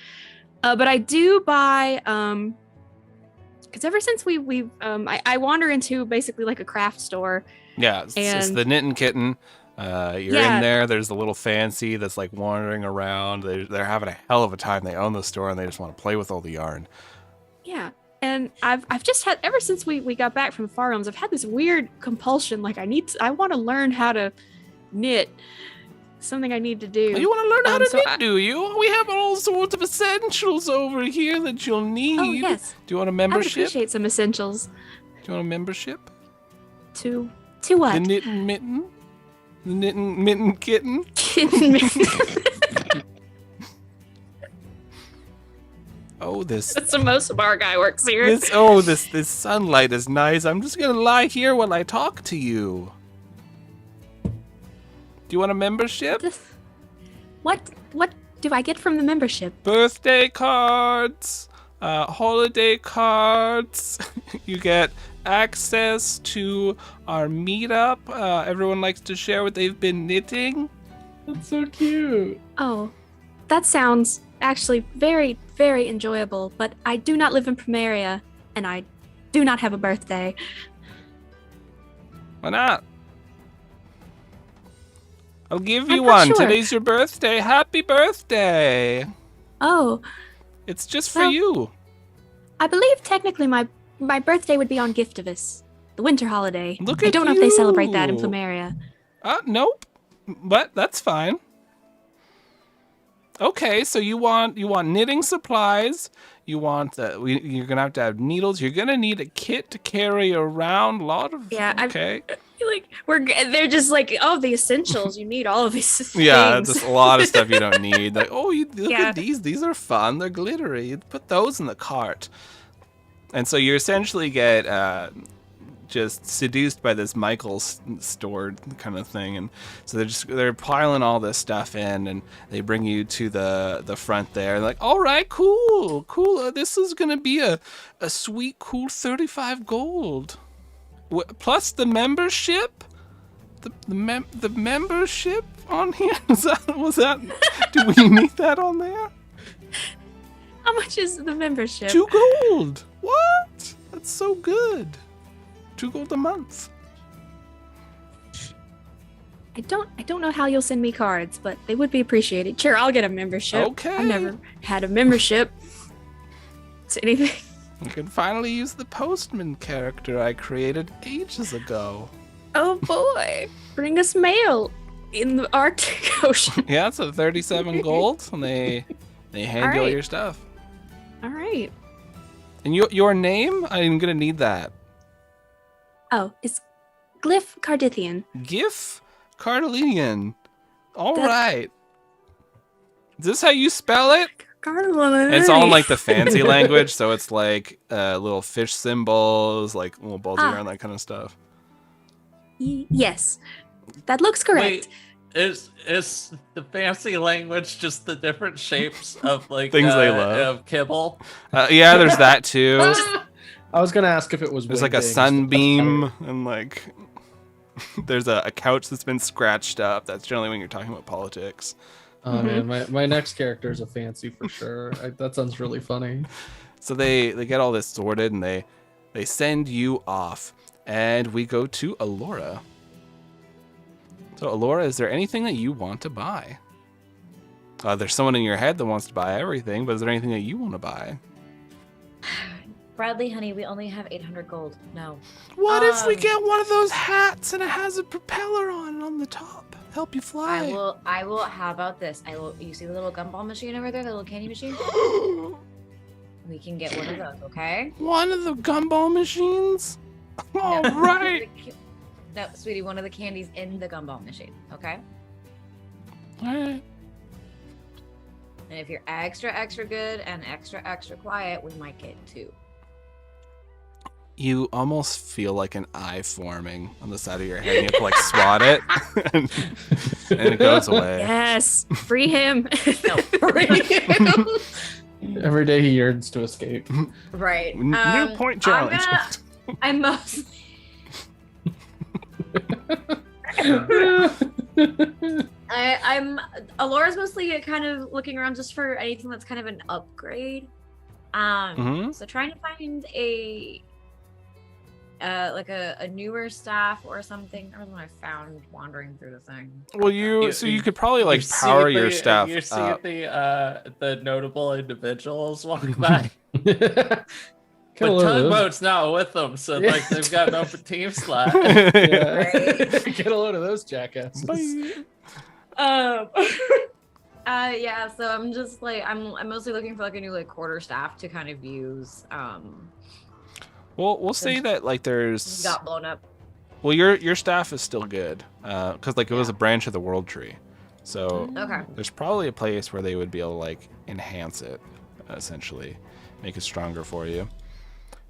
But I do buy because ever since I wander into basically like a craft store. Yeah, it's the Knit and Kitten. You're in there. There's a little fancy that's like wandering around. They're having a hell of a time. They own the store and they just want to play with all the yarn. Yeah, and I've just had, ever since we got back from Far Realms, I've had this weird compulsion. Like I want to learn how to knit. Something I need to do. You want to learn how to knit, do you? We have all sorts of essentials over here that you'll need. Oh, yes. Do you want a I would membership? appreciate some essentials. Do you want a membership? To what? The Knitting Mitten? The Knitting Mitten Kitten? Oh, this. That's the most bar guy works here. This sunlight is nice. I'm just gonna lie here while I talk to you. Do you want a membership? What do I get from the membership? Birthday cards, holiday cards. You get access to our meetup. Everyone likes to share what they've been knitting. That's so cute. Oh, that sounds actually very, very enjoyable, but I do not live in Primaria, and I do not have a birthday. Why not? I'll give you I'm not one. sure. Today's your birthday. Happy birthday. Oh, It's just for you. I believe technically my birthday would be on Giftivus, the winter holiday. Look I at don't know if they celebrate you. that in Plumeria. Nope. But that's fine. Okay, so you want knitting supplies. You want you're gonna have needles. You're gonna need a kit to carry around. A lot of okay. They're just like, oh, the essentials. You need all of these things. Yeah, just a lot of stuff you don't need. Like, oh, you look Yeah. at these. These are fun. They're glittery. You put those in the cart. And so you essentially get just seduced by this Michael's store kind of thing, and so they're piling all this stuff in, and they bring you to the front there. And like, all right, cool. This is gonna be a sweet, cool 35 gold. Plus the membership, the membership on here. Was that? Do we need that on there? How much is the membership? 2 gold. What? That's so good. 2 gold a month. I don't know how you'll send me cards, but they would be appreciated. Sure, I'll get a membership. Okay. I've never had a membership to anything. You can finally use the postman character I created ages ago. Oh boy, bring us mail in the Arctic Ocean. Yeah, so 37 gold, and they hand you all right. your stuff. All right. And your name? I'm gonna need that. Oh, it's Glyph Cardithian. GIF Cardillian. All That's- right. Is this how you spell it? Cardillian. It's all in like the fancy language, so it's like little fish symbols, like little balls around, that kind of stuff. Yes, that looks correct. Wait, is the fancy language just the different shapes of like Things they love? of kibble? Yeah, there's that too. I was gonna ask if it was. There's like a wingdings, but sunbeam that's and like there's a couch that's been scratched up. That's generally when you're talking about politics. better. Man, my next character is a fancy for sure. That sounds really funny. So they get all this sorted and they send you off, and we go to Alora. So Alora, is there anything that you want to buy? There's someone in your head that wants to buy everything, but is there anything that you want to buy? Bradley, honey, we only have 800 gold. No. What if we get one of those hats and it has a propeller on the top? Help you fly. I will. How about this? You see the little gumball machine over there, the little candy machine? We can get one of those, okay? One of the gumball machines? All No. right. No, sweetie, one of the candies in the gumball machine, okay? All right. And if you're extra good and extra quiet, we might get two. You almost feel like an eye forming on the side of your head. You have to like swat it, and it goes away. Yes, free him. No, free. Every day he yearns to escape. Right. New point challenge. I'm mostly. I'm Alora's mostly kind of looking around just for anything that's kind of an upgrade. So trying to find a like a newer staff or something. Or the one I found wandering through the thing. Well, you could probably like power your staff You see up. the notable individuals walk by. Get a But load of those- Tugboat's not with them, so Yeah. like they've got an open team slot. Yeah. Right. Get a load of those jackasses. Yeah, so I'm just like I'm mostly looking for like a new like quarter staff to kind of use. Well, we'll say that like there's. Got blown up. Well, your staff is still good, because like it was a branch of the World Tree, so Okay. there's probably a place where they would be able to like enhance it, essentially, make it stronger for you.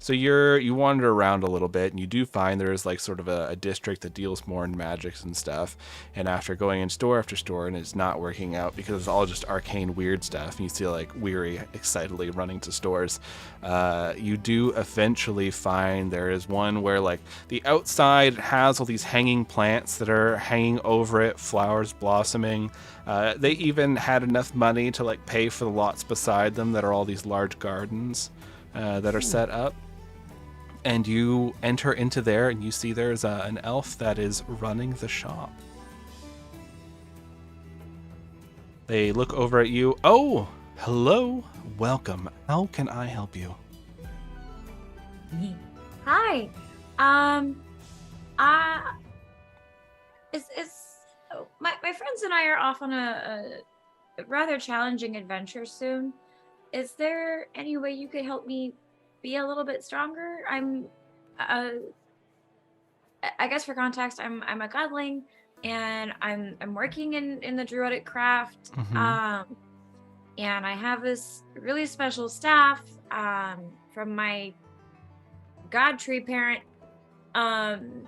So you wander around a little bit, and you do find there's like sort of a district that deals more in magics and stuff. And after going in store after store, and it's not working out because it's all just arcane weird stuff, and you see like Weary excitedly running to stores. You do eventually find there is one where like the outside has all these hanging plants that are hanging over it, flowers blossoming. They even had enough money to like pay for the lots beside them that are all these large gardens that are set up. And you enter into there, and you see there's an elf that is running the shop. They look over at you. Oh, hello, welcome. How can I help you? Hi. My friends and I are off on a rather challenging adventure soon. Is there any way you could help me be a little bit stronger? I guess for context, I'm a godling, and I'm working in the druidic craft. And I have this really special staff from my god tree parent, and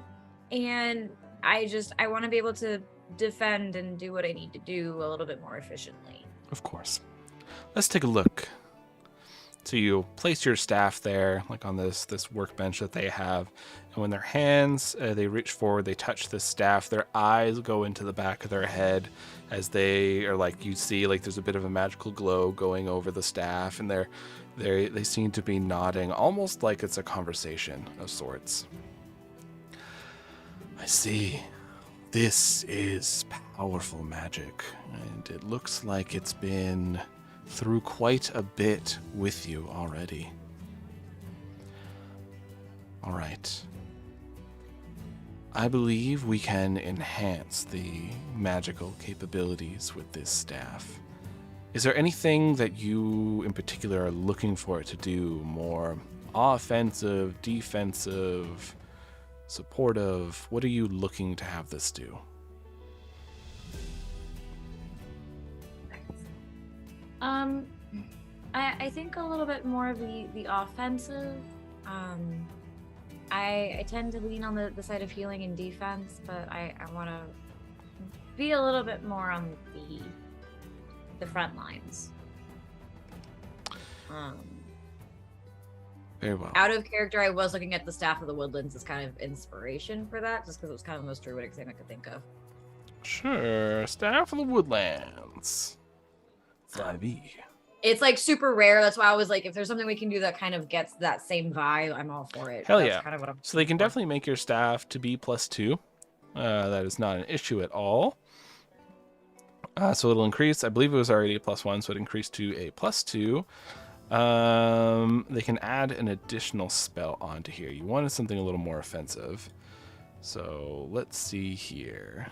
I want to be able to defend and do what I need to do a little bit more efficiently. Of course. Let's take a look. So you place your staff there, like on this workbench that they have, and when their hands they reach forward, they touch the staff. Their eyes go into the back of their head as they are like, you see like there's a bit of a magical glow going over the staff, and they seem to be nodding, almost like it's a conversation of sorts. I see. This is powerful magic, and it looks like it's been through quite a bit with you already. All right. I believe we can enhance the magical capabilities with this staff. Is there anything that you in particular are looking for it to do? More offensive, defensive, supportive? What are you looking to have this do? I think a little bit more of the offensive. I tend to lean on the side of healing and defense, but I want to be a little bit more on the front lines. Very well. Out of character, I was looking at the Staff of the Woodlands as kind of inspiration for that, just because it was kind of the most druidic thing I could think of. Sure. Staff of the Woodlands. 5e. It's like super rare. That's why I was like, if there's something we can do that kind of gets that same vibe, I'm all for it. Hell That's yeah. Kind of what I'm So they can for. definitely make your staff to be +2. That is not an issue at all. So it'll increase. I believe it was already a +1, so it increased to a +2. They can add an additional spell onto here. You wanted something a little more offensive. So let's see here.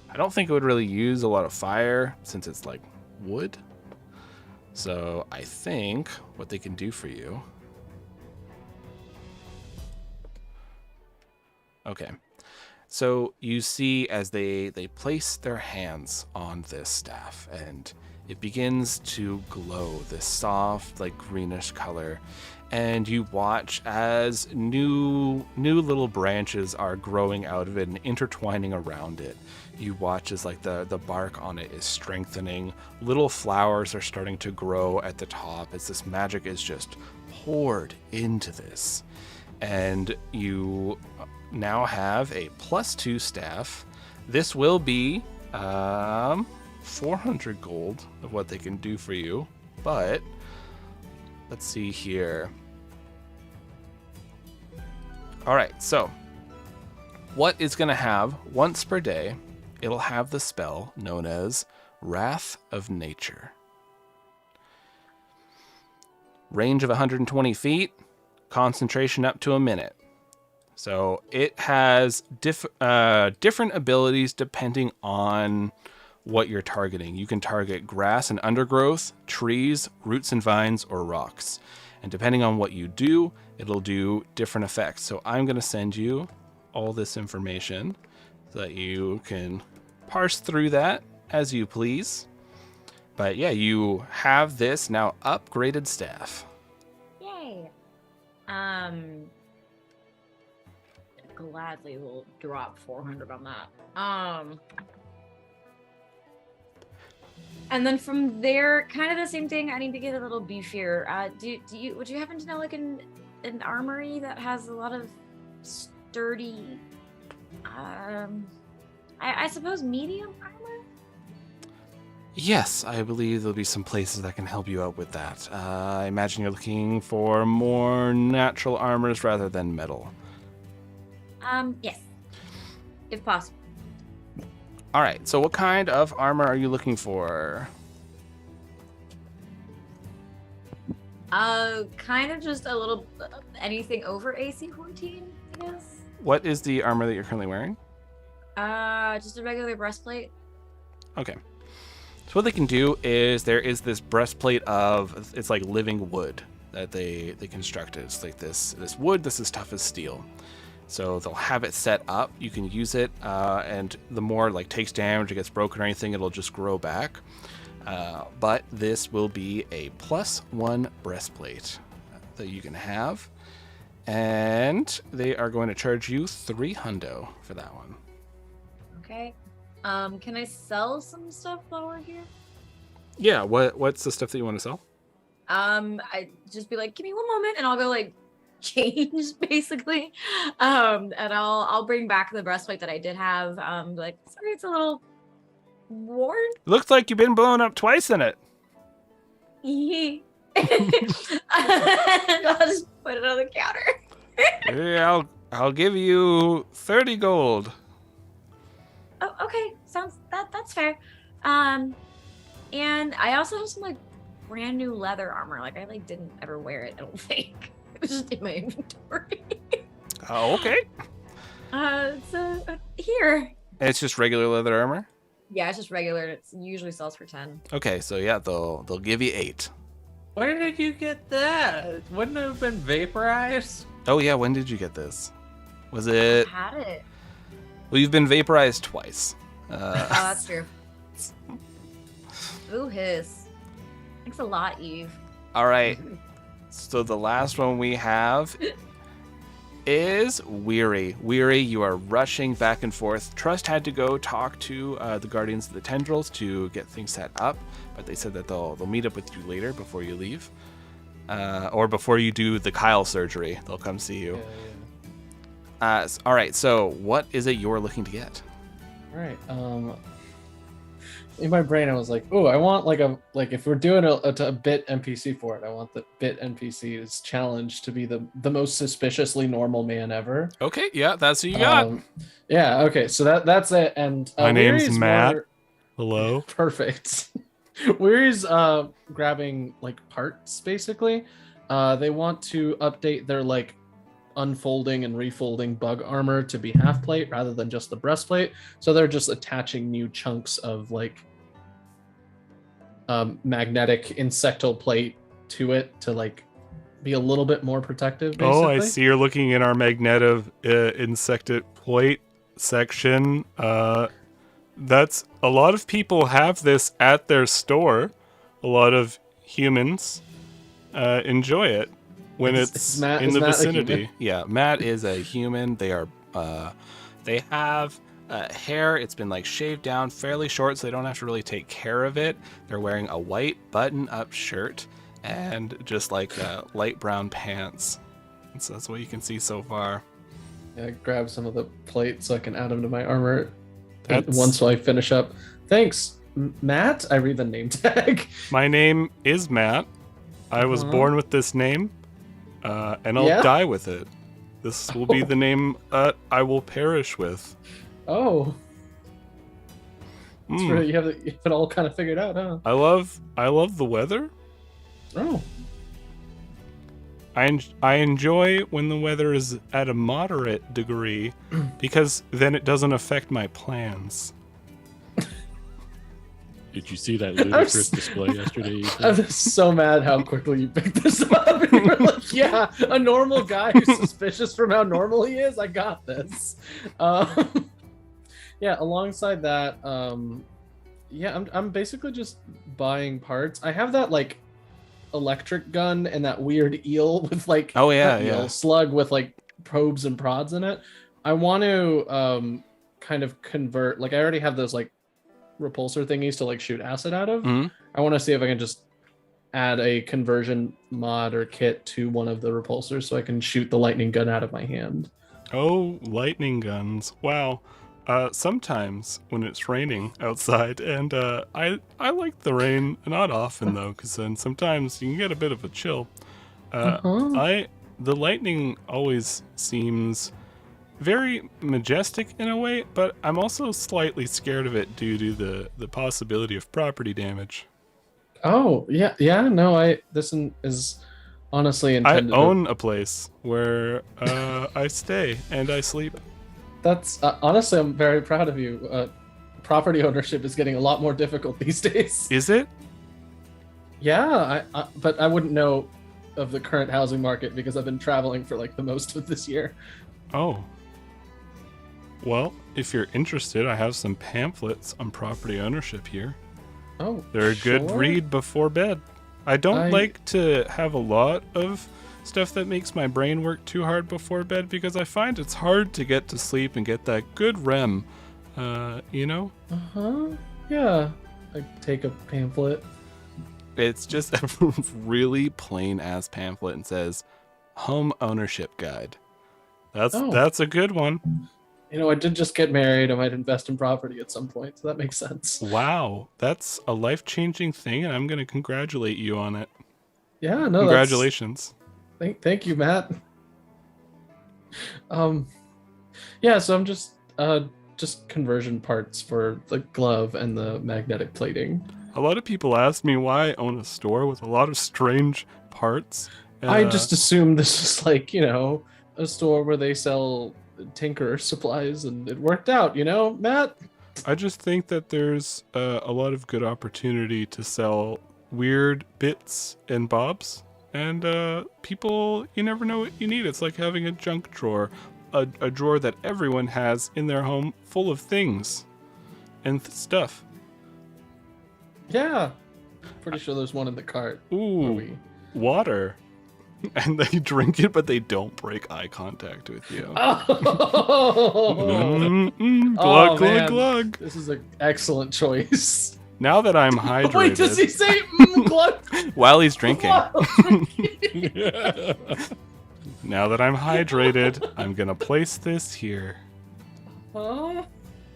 I don't think it would really use a lot of fire since it's like wood. So I think what they can do for you. Okay. So you see as they place their hands on this staff, and it begins to glow this soft, like greenish color. And you watch as new little branches are growing out of it and intertwining around it. You watch as like the bark on it is strengthening. Little flowers are starting to grow at the top as this magic is just poured into this. And you now have a +2 staff. This will be 400 gold of what they can do for you, but let's see here. All right, so what it's going to have once per day, it'll have the spell known as Wrath of Nature. Range of 120 feet, concentration up to a minute. So it has different abilities depending on what you're targeting. You can target grass and undergrowth, trees, roots and vines, or rocks. And depending on what you do, it'll do different effects. So I'm going to send you all this information so that you can parse through that as you please. But yeah, you have this now upgraded staff. Yay. Gladly will drop 400 on that. And then from there, kind of the same thing. I need to get a little beefier. Would you happen to know like an armory that has a lot of sturdy, I suppose medium armor? Yes, I believe there'll be some places that can help you out with that. I imagine you're looking for more natural armors rather than metal. Yes, if possible. All right, so what kind of armor are you looking for? Kind of just a little anything over AC 14, I guess. What is the armor that you're currently wearing? Just a regular breastplate. Okay. So what they can do is there is this breastplate of, it's like living wood that they constructed. It's like this wood, this is tough as steel. So they'll have it set up. You can use it, and the more it like takes damage or gets broken or anything, it'll just grow back. But this will be a +1 breastplate that you can have, and they are going to charge you 300 for that one. Okay. Can I sell some stuff while we're here? Yeah. What's the stuff that you want to sell? I just be like, give me one moment, and I'll go like change basically. And I'll bring back the breastplate that I did have. Like, sorry, it's a little worn. Looks like you've been blown up twice in it. I'll just put it on the counter. Yeah, I'll give you 30 gold. Oh, okay. That's fair. And I also have some like brand new leather armor. Like I like didn't ever wear it, I don't think. It was just in my inventory. Oh, okay. So here. It's just regular leather armor? Yeah, it's just regular. It usually sells for 10. Okay, so yeah, they'll give you 8. Where did you get that? Wouldn't it have been vaporized? Oh yeah, when did you get this? Was it? Had it. Well, you've been vaporized twice. Oh, that's true. Ooh, hiss. Thanks a lot, Eve. All right. So the last one we have is Weary. Weary, you are rushing back and forth. Trust had to go talk to the Guardians of the Tendrils to get things set up, but they said that they'll meet up with you later before you leave. Or before you do the Kyle surgery. They'll come see you. All right, so what is it you're looking to get? All right. In my brain, I was like, "Oh, I want like if we're doing a bit NPC for it, I want the bit NPC's challenge to be the most suspiciously normal man ever." Okay, yeah, that's what you got. Yeah. Okay. So that's it. And My name's Weary's Matt. more- Hello. Perfect. Weary's grabbing like parts basically. They want to update their like unfolding and refolding bug armor to be half plate rather than just the breastplate. So they're just attaching new chunks of like magnetic insectal plate to it to like be a little bit more protective. Basically. Oh, I see you're looking in our magnetic insected plate section. That's a lot of people have this at their store. A lot of humans enjoy it when it's Matt, in the Matt vicinity. Yeah, Matt is a human. They are, they have hair. It's been like shaved down fairly short, so they don't have to really take care of it. They're wearing a white button-up shirt and just like light brown pants. And so that's what you can see so far. Yeah, grab some of the plate so I can add them to my armor. That's- Once I finish up. Thanks, Matt. I read the name tag. My name is Matt. I was Uh-huh. born with this name, and I'll Yeah? die with it. This will be the name I will perish with. Oh, that's Mm. right. You have it all kind of figured out, huh? I love the weather. Oh, I enjoy when the weather is at a moderate degree because then it doesn't affect my plans. Did you see that ludicrous display yesterday? I was so mad how quickly you picked this up. You were like, "Yeah, a normal guy who's suspicious from how normal he is. I got this." Yeah. Alongside that, yeah, I'm basically just buying parts. I have that like electric gun and that weird eel with like Oh, yeah, not eel, yeah. slug with like probes and prods in it. I want to kind of convert. Like I already have those like repulsor thingies to like shoot acid out of. Mhm. I want to see if I can just add a conversion mod or kit to one of the repulsors so I can shoot the lightning gun out of my hand. Oh, lightning guns! Wow. Sometimes when it's raining outside, and I like the rain. Not often though, because then sometimes you can get a bit of a chill. The lightning always seems very majestic in a way, but I'm also slightly scared of it due to the possibility of property damage. Oh yeah, no, this is honestly I intended. own a place where I stay and I sleep. That's honestly, I'm very proud of you. Property ownership is getting a lot more difficult these days. Is it? Yeah, but I wouldn't know of the current housing market because I've been traveling for like the most of this year. Oh. Well, if you're interested, I have some pamphlets on property ownership here. Oh, They're a good sure. read before bed. I don't like to have a lot of stuff that makes my brain work too hard before bed because I find it's hard to get to sleep and get that good REM. You know? Yeah. I take a pamphlet. It's just a really plain ass pamphlet and says home ownership guide. That's a good one. You know, I did just get married. I might invest in property at some point, so that makes sense. Wow, that's a life-changing thing, and I'm going to congratulate you on it. Yeah, no, Congratulations. Thank you, Matt. Yeah, so I'm just conversion parts for the glove and the magnetic plating. A lot of people ask me why I own a store with a lot of strange parts. I just assumed this was like, you know, a store where they sell tinker supplies, and it worked out, you know, Matt? I just think that there's a lot of good opportunity to sell weird bits and bobs. And people, you never know what you need. It's like having a junk drawer. a drawer that everyone has in their home full of things and stuff. Yeah. Pretty sure there's one in the cart. Ooh, water. And they drink it, but they don't break eye contact with you. Oh, Glug, glug, man. glug. This is an excellent choice. Now that I'm hydrated. Wait, does he say glug? While he's drinking. Wow. Now that I'm hydrated, I'm going to place this here. Huh?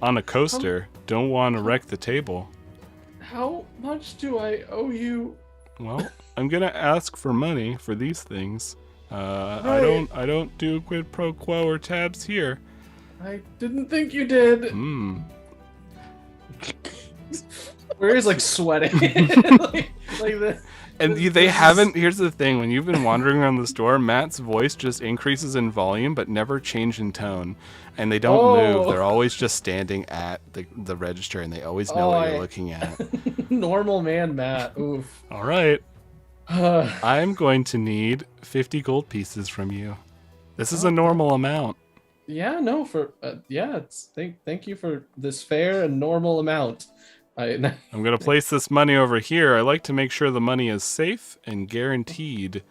On a coaster. Don't want to wreck the table. How much do I owe you? Well, I'm going to ask for money for these things. Right. I don't do quid pro quo or tabs here. I didn't think you did. We're like sweating. like this. And they haven't, here's the thing, when you've been wandering around the store, Matt's voice just increases in volume, but never change in tone. And they don't move. They're always just standing at the register, and they always know what you're looking at. Normal man, Matt. Oof. All right. I'm going to need 50 gold pieces from you. This is a normal amount. Yeah, no, thank you for this fair and normal amount. I'm going to place this money over here. I like to make sure the money is safe and guaranteed.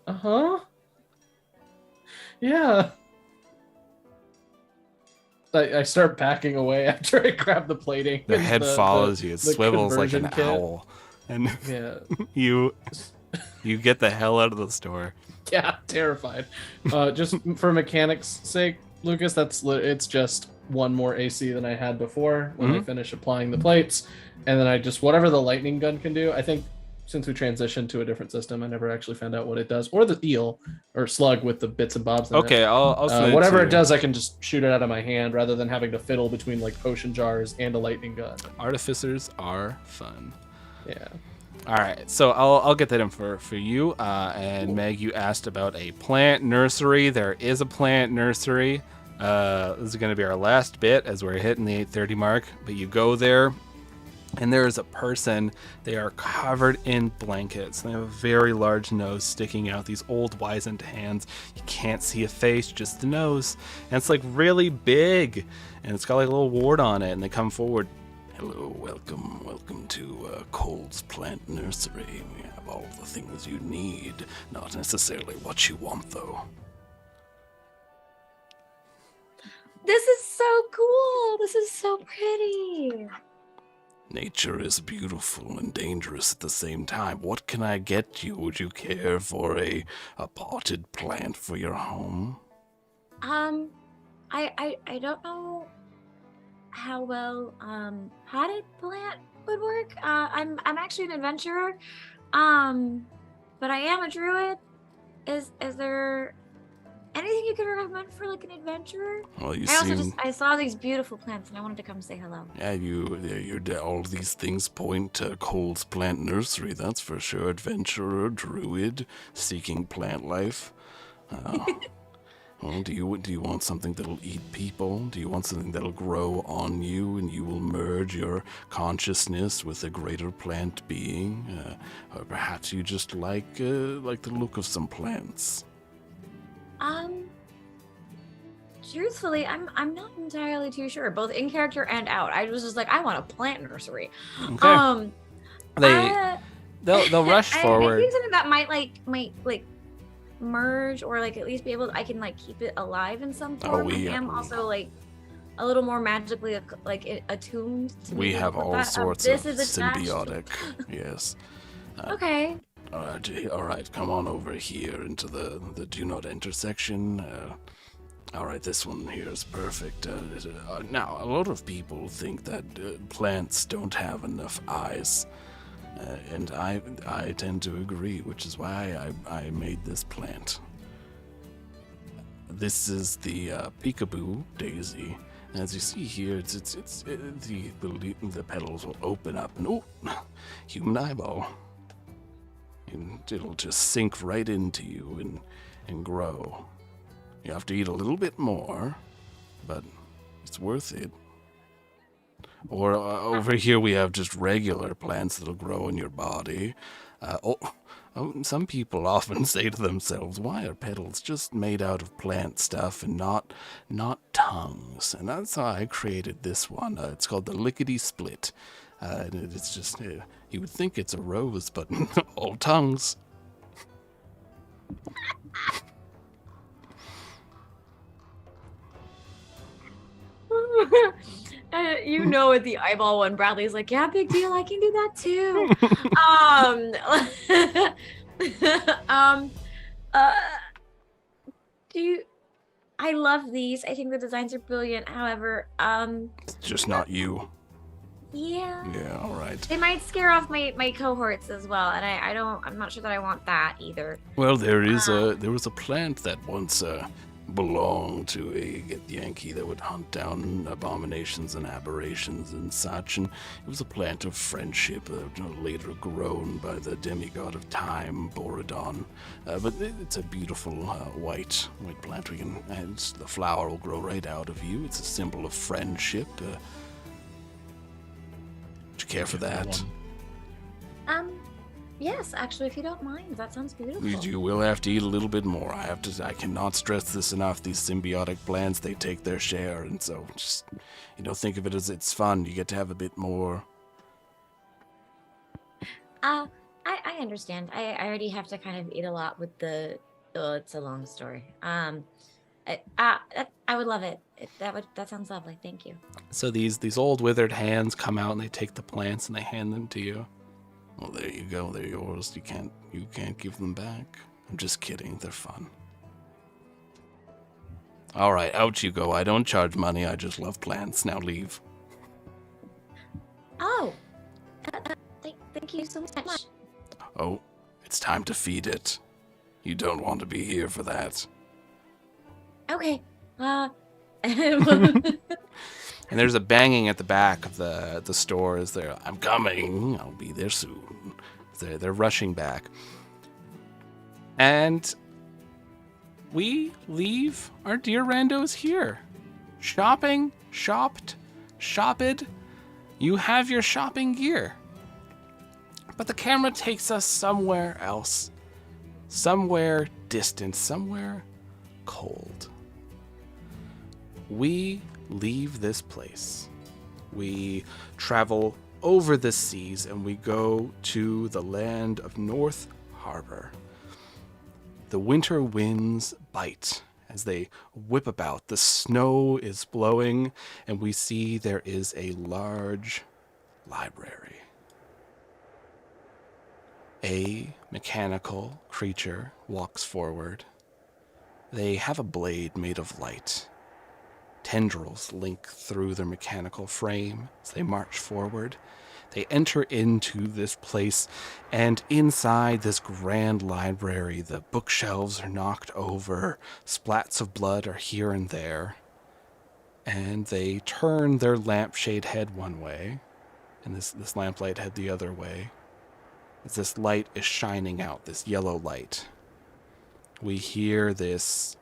Uh-huh. Yeah. I start backing away after I grab the plating. The head follows you. It swivels like an owl. And yeah. you get the hell out of the store. Yeah, terrified. Just for mechanics' sake, Lucas, it's just one more AC than I had before when I finish applying the plates, and then I just whatever the lightning gun can do. I think since we transitioned to a different system, I never actually found out what it does, or the eel or slug with the bits and bobs. Okay, I'll send whatever it does, I can just shoot it out of my hand rather than having to fiddle between like potion jars and a lightning gun. Artificers are fun. Yeah. All right, so I'll get that in for you. And Meg, you asked about a plant nursery. There is a plant nursery. This is going to be our last bit as we're hitting the 8:30 mark. But you go there, and there is a person. They are covered in blankets. They have a very large nose sticking out. These old wizened hands. You can't see a face, just the nose. And it's like really big, and it's got like a little wart on it. And they come forward. Hello, welcome to Cole's Plant Nursery. We have all the things you need, not necessarily what you want, though. This is so cool. This is so pretty. Nature is beautiful and dangerous at the same time. What can I get you? Would you care for a potted plant for your home? I don't know how well potted plant would work. I'm actually an adventurer, but I am a druid. Is there anything you could recommend for like an adventurer? Well, I saw these beautiful plants and I wanted to come say hello. Yeah, all these things point to Cole's Plant Nursery. That's for sure. Adventurer, druid, seeking plant life. Well, do you want something that'll eat people? Do you want something that'll grow on you and you will merge your consciousness with a greater plant being? Or perhaps you just like the look of some plants? Truthfully, I'm not entirely too sure, both in character and out. I was just like, I want a plant nursery. Okay. They'll rush forward. I think something that might merge or like at least be able to, I can like keep it alive in some form. I am also like a little more magically attuned to we have all sorts of symbiotic. Yes. Okay. All right, come on over here into the do not enter section. All right, this one here is perfect. Now, a lot of people think that plants don't have enough eyes. And I tend to agree, which is why I made this plant. This is the peekaboo daisy. And as you see here, the petals will open up and human eyeball. And it'll just sink right into you and grow. You have to eat a little bit more, but it's worth it. Or over here we have just regular plants that'll grow in your body. Oh, some people often say to themselves, why are petals just made out of plant stuff and not tongues? And that's how I created this one. It's called the Lickety Split. And it's just, you would think it's a rose, but all tongues. You know, with the eyeball one, Bradley's like, yeah, big deal. I can do that too. Do you? I love these. I think the designs are brilliant. However, It's just not you. yeah, Yeah, all right. they might scare off my cohorts as well, and I'm not sure that I want that either. Well, there was a plant that once belonged to a Yankee that would hunt down abominations and aberrations and such, and it was a plant of friendship, later grown by the demigod of time, Borodon. But it's a beautiful white plant. And the flower will grow right out of you. It's a symbol of friendship. Would you care for that? Yes, actually, if you don't mind, that sounds beautiful. You will have to eat a little bit more. I cannot stress this enough. These symbiotic plants, they take their share, and so just, think of it as it's fun. You get to have a bit more. I understand. I already have to kind of eat a lot with the. Oh, it's a long story. I would love it. That sounds lovely. Thank you. So these old withered hands come out and they take the plants and they hand them to you. Well, there you go. They're yours. You can't give them back. I'm just kidding. They're fun. All right, out you go. I don't charge money. I just love plants. Now leave. Oh, thank you so much. Oh, it's time to feed it. You don't want to be here for that. Okay. And there's a banging at the back of the store as I'm coming. I'll be there soon. They're rushing back. And we leave our dear randos here. Shopped. You have your shopping gear. But the camera takes us somewhere else. Somewhere distant, somewhere cold. We leave this place. We travel over the seas and we go to the land of North Harbor. The winter winds bite as they whip about. The snow is blowing and we see there is a large library. A mechanical creature walks forward. They have a blade made of light. Tendrils link through their mechanical frame as they march forward. They enter into this place, and inside this grand library, the bookshelves are knocked over, splats of blood are here and there, and they turn their lampshade head one way, and this lamplight head the other way, as this light is shining out, this yellow light. We hear this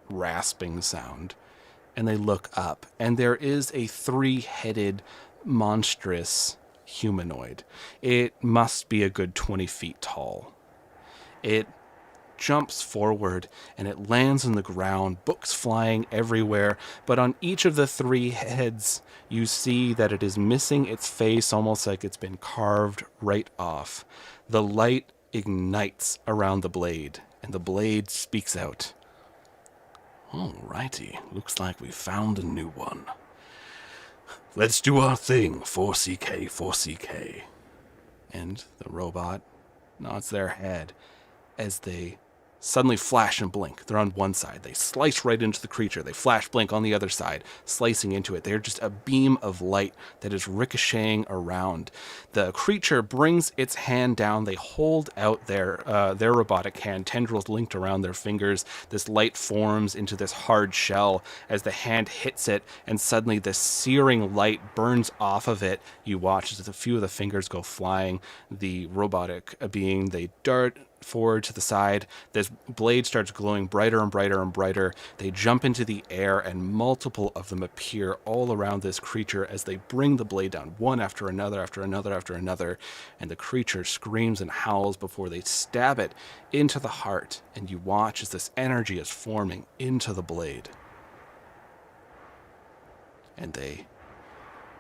rasping sound, and they look up, and there is a 3-headed, monstrous humanoid. It must be a good 20 feet tall. It jumps forward, and it lands on the ground, books flying everywhere, but on each of the 3 heads, you see that it is missing its face, almost like it's been carved right off. The light ignites around the blade, and the blade speaks out. Alrighty, looks like we found a new one. Let's do our thing, 4CK, 4CK. And the robot nods their head as they suddenly flash and blink. They're on one side. They slice right into the creature. They flash, blink on the other side, slicing into it. They're just a beam of light that is ricocheting around. The creature brings its hand down. They hold out their robotic hand, tendrils linked around their fingers. This light forms into this hard shell as the hand hits it, and suddenly this searing light burns off of it. You watch as a few of the fingers go flying. The robotic being, they dart forward to the side. This blade starts glowing brighter and brighter and brighter. They jump into the air, and multiple of them appear all around this creature as they bring the blade down, one after another, after another, after another. And the creature screams and howls before they stab it into the heart. And you watch as this energy is forming into the blade. And they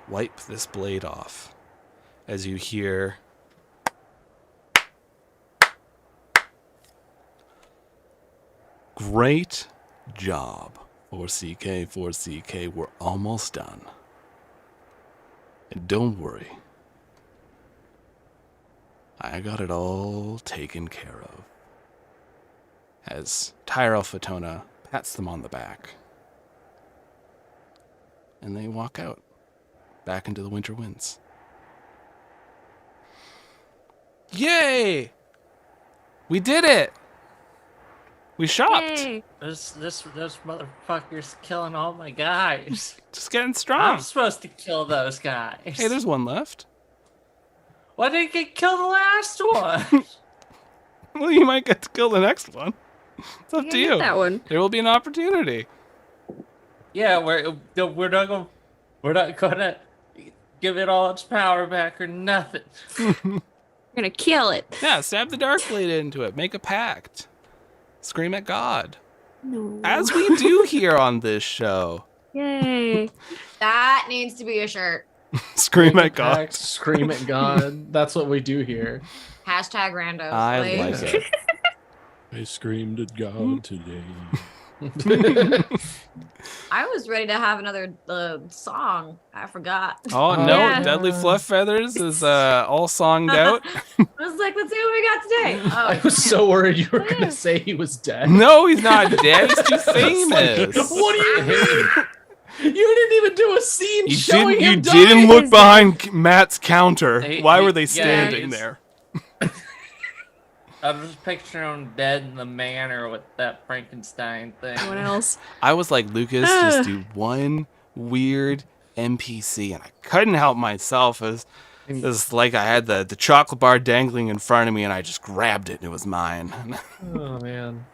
wipe this blade off as you hear great job, 4CK, 4CK. We're almost done. And don't worry. I got it all taken care of. As Nyarlathotep pats them on the back. And they walk out, back into the winter winds. Yay! We did it! We shopped. Yay. This motherfucker's killing all my guys. Just getting strong. I'm supposed to kill those guys. Hey, there's one left. Why did he kill the last one? Well, you might get to kill the next one. It's up You to get you. that one. There will be an opportunity. Yeah, we're not gonna give it all its power back or nothing. We're gonna kill it. Yeah, stab the dark blade into it. Make a pact. Scream at God. No. As we do here on this show. Yay. That needs to be a shirt. Scream at Pact, God. Scream at God. That's what we do here. Hashtag randos. I like it. I screamed at God today. I was ready to have another song. I forgot. Oh, no. Yeah. Deadly Fluff Feathers is all songed out. I was like, let's see what we got today. Oh, I was so worried you were going to say he was dead. No, he's not dead. He's too famous. What do you mean? You didn't even do a scene showing him die. didn't look behind Matt's counter. Hey, Why hey, were they yeah, standing it's- there? I was just picturing him dead in the manor with that Frankenstein thing. What else? I was like, Lucas, just do one weird NPC, and I couldn't help myself. It was like I had the chocolate bar dangling in front of me, and I just grabbed it, and it was mine. Oh, man.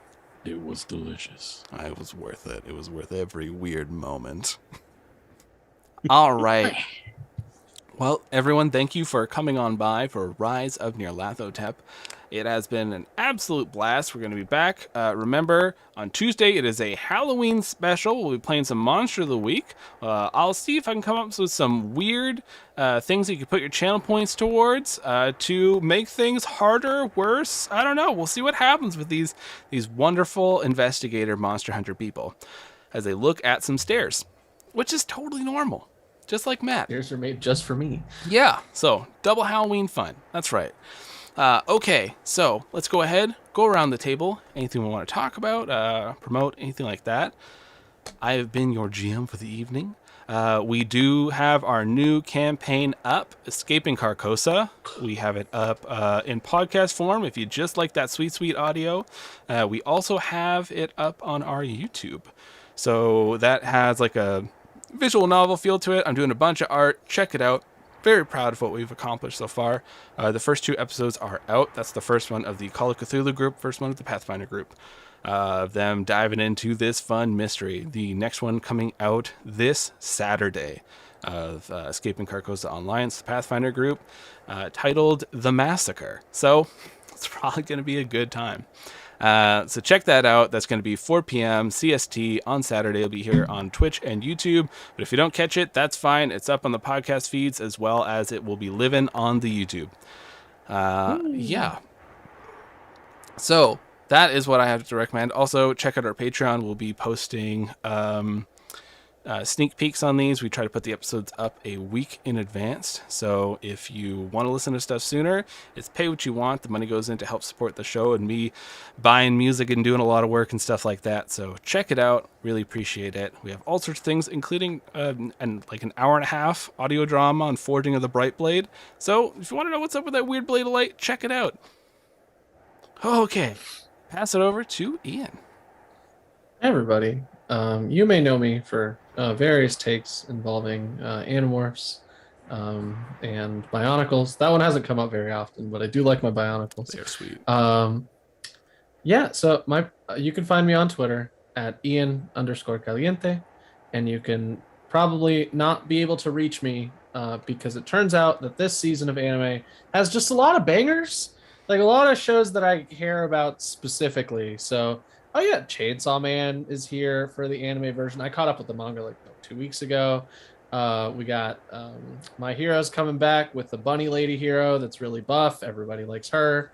It was delicious. It was worth it. It was worth every weird moment. All right. Well, everyone, thank you for coming on by for Rise of Nyarlathotep. It has been an absolute blast. We're going to be back. Remember, on Tuesday, it is a Halloween special. We'll be playing some Monster of the Week. I'll see if I can come up with some weird things that you can put your channel points towards to make things harder, worse. I don't know. We'll see what happens with these wonderful investigator monster hunter people as they look at some stairs, which is totally normal, just like Matt. Stairs are made just for me. Yeah, so double Halloween fun. That's right. Okay, so let's go ahead, go around the table. Anything we want to talk about, promote, anything like that. I have been your GM for the evening. We do have our new campaign up, Escaping Carcosa. We have it up in podcast form if you just like that sweet, sweet audio. We also have it up on our YouTube. So that has like a visual novel feel to it. I'm doing a bunch of art. Check it out. Very proud of what we've accomplished so far. The first 2 episodes are out. That's the first one of the Call of Cthulhu group, first one of the Pathfinder group. Them diving into this fun mystery. The next one coming out this Saturday of Escaping Carcosa Online. It's the Pathfinder group, titled The Massacre. So it's probably going to be a good time. So check that out. That's going to be 4 p.m. CST on Saturday. It'll be here on Twitch and YouTube. But if you don't catch it, that's fine. It's up on the podcast feeds as well as it will be living on the YouTube. Yeah. So that is what I have to recommend. Also, check out our Patreon. We'll be posting sneak peeks on these. We try to put the episodes up a week in advance. So if you want to listen to stuff sooner, it's pay what you want. The money goes in to help support the show and me buying music and doing a lot of work and stuff like that. So check it out. Really appreciate it. We have all sorts of things, including like an hour and a half audio drama on Forging of the Bright Blade. So if you want to know what's up with that weird blade of light, check it out. Okay. Pass it over to Ian. Hey, everybody. You may know me for various takes involving Animorphs, and Bionicles. That one hasn't come up very often, but I do like my Bionicles. They're sweet. Yeah, so you can find me on Twitter at Ian_Caliente, and you can probably not be able to reach me because it turns out that this season of anime has just a lot of bangers, like a lot of shows that I care about specifically. So, oh yeah, Chainsaw Man is here for the anime version. I caught up with the manga like 2 weeks ago. We got My Hero's coming back with the bunny lady hero that's really buff. Everybody likes her.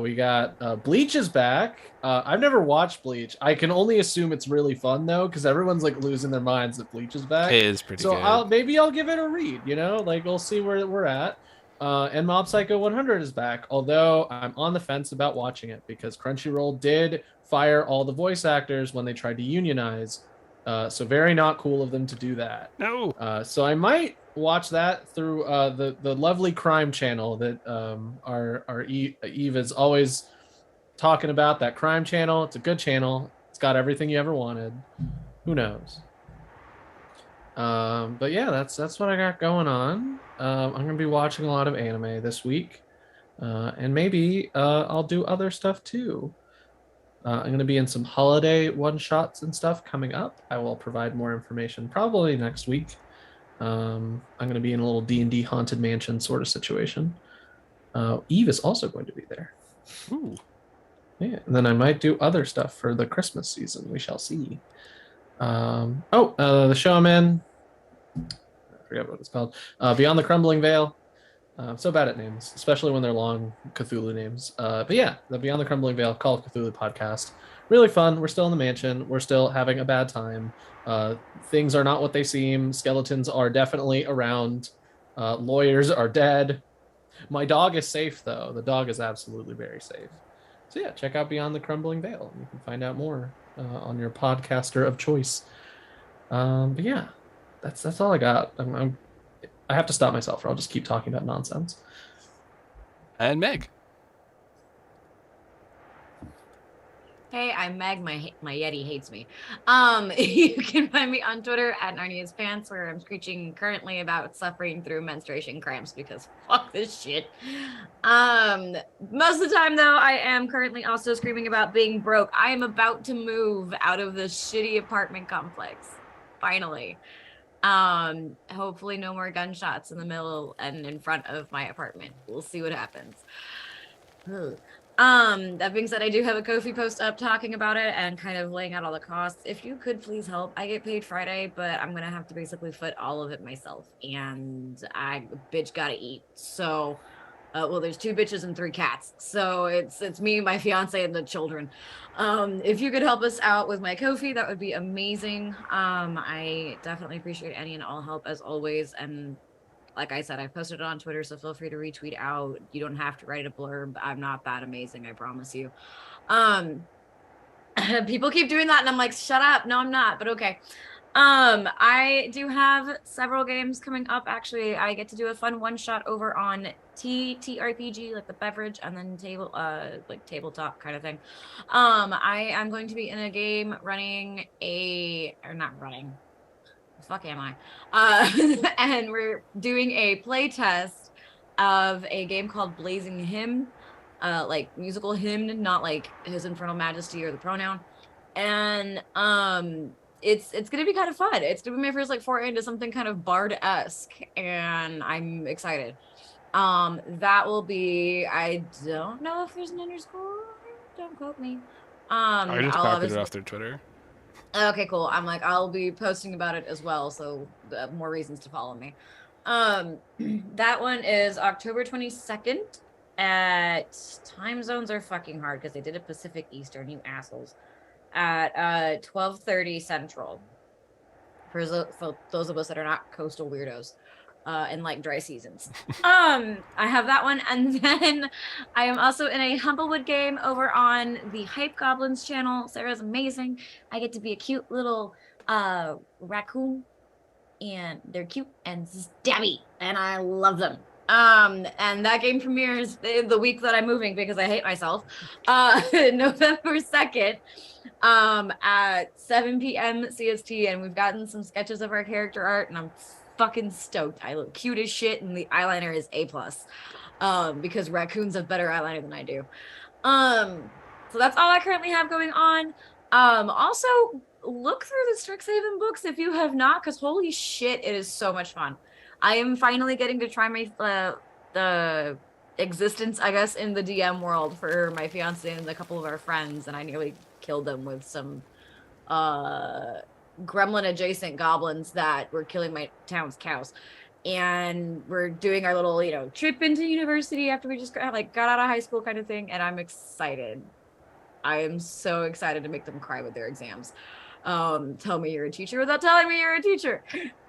We got Bleach is back. I've never watched Bleach. I can only assume it's really fun though, because everyone's like losing their minds that Bleach is back. It is pretty so good. I'll give it a read. Like we'll see where we're at. And Mob Psycho 100 is back, although I'm on the fence about watching it because Crunchyroll did fire all the voice actors when they tried to unionize. So very not cool of them to do that. No. So I might watch that through the lovely crime channel that our Eve is always talking about. That crime channel. It's a good channel. It's got everything you ever wanted. Who knows? But yeah, that's what I got going on. I'm gonna be watching a lot of anime this week, and maybe I'll do other stuff too. I'm going to be in some holiday one-shots and stuff coming up. I will provide more information probably next week. I'm going to be in a little D&D Haunted Mansion sort of situation. Eve is also going to be there. Ooh. Yeah, and then I might do other stuff for the Christmas season. We shall see. The show I'm in, I forget what it's called. Beyond the Crumbling Veil. I'm so bad at names, especially when they're long Cthulhu names. But yeah, the Beyond the Crumbling Veil Call of Cthulhu podcast. Really fun. We're still in the mansion. We're still having a bad time. Things are not what they seem. Skeletons are definitely around. Lawyers are dead. My dog is safe, though. The dog is absolutely very safe. So yeah, check out Beyond the Crumbling Veil. You can find out more on your podcaster of choice. But yeah, that's all I got. I have to stop myself or I'll just keep talking about nonsense. And Meg. Hey, I'm Meg. My Yeti hates me. You can find me on Twitter at Narnia's Pants, where I'm screeching currently about suffering through menstruation cramps because fuck this shit. Most of the time though, I am currently also screaming about being broke. I am about to move out of this shitty apartment complex. Finally. Hopefully no more gunshots in the middle and in front of my apartment. We'll see what happens. That being said, I do have a Ko-fi post up talking about it and kind of laying out all the costs. If you could please help, I get paid Friday, but I'm gonna have to basically foot all of it myself, and bitch gotta eat. So, there's 2 bitches and 3 cats, so it's me, my fiance, and the children. If you could help us out with my Ko-fi, that would be amazing. I definitely appreciate any and all help as always, and like I said, I posted it on Twitter, so feel free to retweet out. You don't have to write a blurb. I'm not that amazing, I promise you. People keep doing that, and I'm like, shut up. No, I'm not, but okay. I do have several games coming up. Actually, I get to do a fun one-shot over on TTRPG, like the beverage, and then tabletop kind of thing. I am going to be in a game running fuck am I? And we're doing a play test of a game called Blazing Hymn, like musical hymn, not like His Infernal Majesty or the pronoun. And it's gonna be kind of fun. It's gonna be my first like foray into something kind of bard-esque, and I'm excited. That will be, I don't know if there's an underscore. Don't quote me. I just copied it off their Twitter. Okay, cool. I'll be posting about it as well, so more reasons to follow me. That one is October 22nd at time zones are fucking hard because they did it Pacific Eastern, you assholes. At 12:30 Central. For those of us that are not coastal weirdos. In like dry seasons. I have that one, and then I am also in a Humblewood game over on the Hype Goblins channel. Sarah's amazing. I get to be a cute little raccoon, and they're cute and stabby, and I love them. And that game premieres the week that I'm moving because I hate myself. November 2nd. At 7 p.m. CST, and we've gotten some sketches of our character art, and I'm fucking stoked. I look cute as shit, and the eyeliner is A+. Because raccoons have better eyeliner than I do. So that's all I currently have going on. Also look through the Strixhaven books if you have not, because holy shit, it is so much fun. I am finally getting to try my the existence, I guess, in the DM world for my fiance and a couple of our friends, and I nearly killed them with some gremlin adjacent goblins that were killing my town's cows. And we're doing our little, you know, trip into university after we just got out of high school kind of thing, and I'm excited. I am so excited to make them cry with their exams. Tell me you're a teacher without telling me you're a teacher.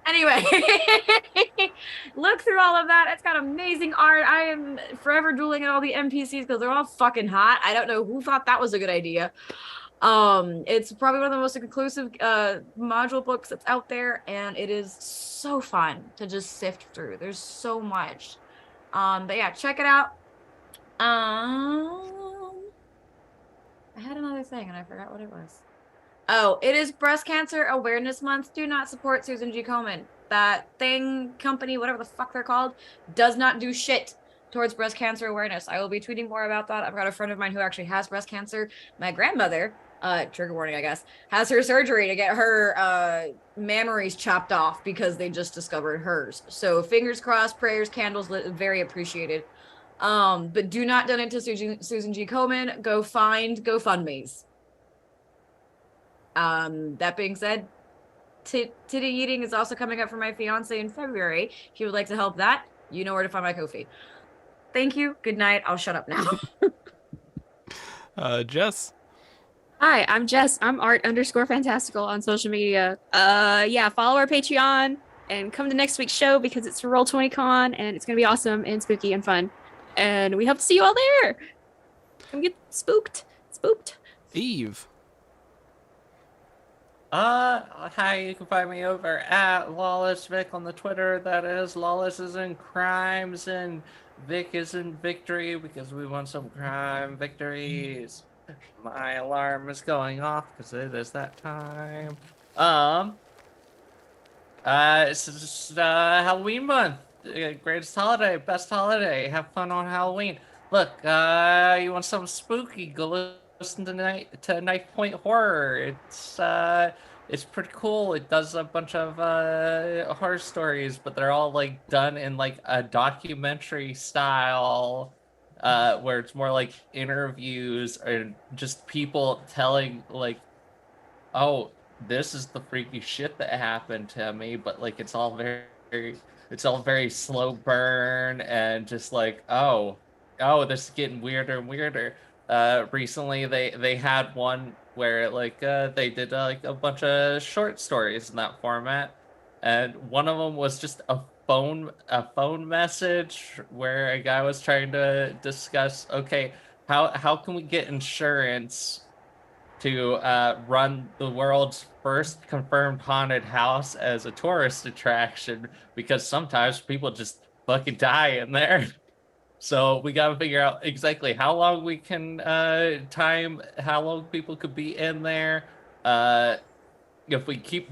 Anyway, look through all of that. It's got amazing art. I am forever drooling at all the NPCs because they're all fucking hot. I don't know who thought that was a good idea. It's probably one of the most inclusive module books that's out there, and it is so fun to just sift through. There's so much. But yeah, check it out. I had another thing and I forgot what it was. Oh, it is Breast Cancer Awareness Month. Do not support Susan G. Komen. That thing, company, whatever the fuck they're called, does not do shit towards breast cancer awareness. I will be tweeting more about that. I've got a friend of mine who actually has breast cancer. My grandmother, trigger warning, I guess, has her surgery to get her mammaries chopped off because they just discovered hers. So fingers crossed, prayers, candles lit, very appreciated. But do not donate to Susan G. Komen. Go find GoFundMes. That being said, titty eating is also coming up for my fiance in February. If you would like to help that, you know where to find my Ko-fi. Thank you. Good night. I'll shut up now. Jess. Hi, I'm Jess. I'm art_fantastical on social media. Yeah, follow our Patreon and come to next week's show because it's for Roll20Con and it's gonna be awesome and spooky and fun. And we hope to see you all there. Come get spooked. Eve. Hi, you can find me over at Lawless Vic on the Twitter. That is, Lawless is in crimes and Vic is in victory because we want some crime victories. My alarm is going off because it is that time. It's just Halloween month. Greatest holiday, best holiday. Have fun on Halloween. Look, you want something spooky? Go listen to Knife Point Horror. It's pretty cool. It does a bunch of horror stories, but they're all like done in like a documentary style, where it's more like interviews or just people telling like, oh, this is the freaky shit that happened to me, but like it's all very slow burn and just like, oh, this is getting weirder and weirder. Recently they had one where like they did like a bunch of short stories in that format, and one of them was just a phone message where a guy was trying to discuss, okay, how can we get insurance to run the world's first confirmed haunted house as a tourist attraction, because sometimes people just fucking die in there. So we got to figure out exactly how long we can time, how long people could be in there. If we keep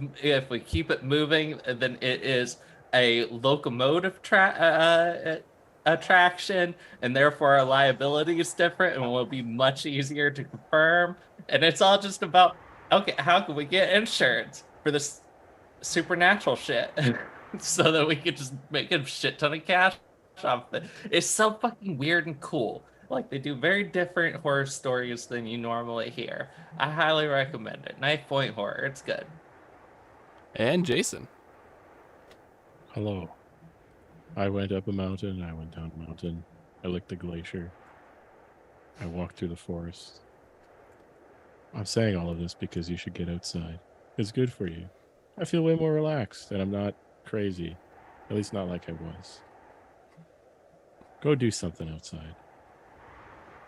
it moving, then it is a locomotive attraction, and therefore our liability is different and will be much easier to confirm. And it's all just about, okay, how can we get insurance for this supernatural shit so that we could just make a shit ton of cash off it. It's so fucking weird and cool. Like, they do very different horror stories than you normally hear. I highly recommend it. Knife Point Horror, it's good. And Jason. Hello. I went up a mountain, I went down a mountain, I licked a glacier, I walked through the forest. I'm saying all of this because you should get outside. It's good for you. I feel way more relaxed and I'm not crazy. At least not like I was. Go do something outside.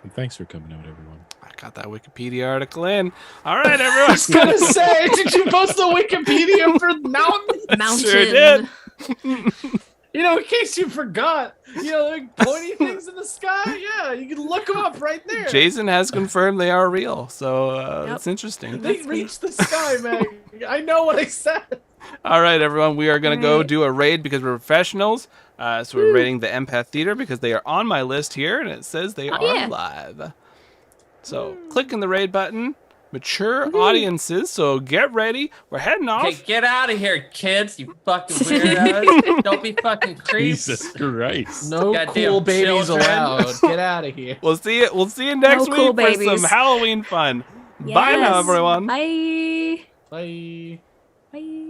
And thanks for coming out, everyone. I got that Wikipedia article in. All right, everyone. I was gonna say, did you post the Wikipedia for Mountain? Mountain. Sure did. In case you forgot, like pointy things in the sky. Yeah, you can look them up right there. Jason has confirmed they are real, so Yep. it's interesting. They reached the sky, Meg. I know what I said. All right, everyone, we are going to go Right. do a raid because we're professionals. So we're raiding the Empath Theater because they are on my list here, and it says they are yeah. live. So clicking the raid button, mature audiences, so get ready. We're heading off. Okay, get out of here, kids, you fucking weirdos. Don't be fucking creeps. Jesus Christ. No Goddamn cool babies children. allowed. Get out of here. We'll see you next No cool week for some babies. Halloween fun. Bye now, Yes. everyone. Bye. Bye. Bye.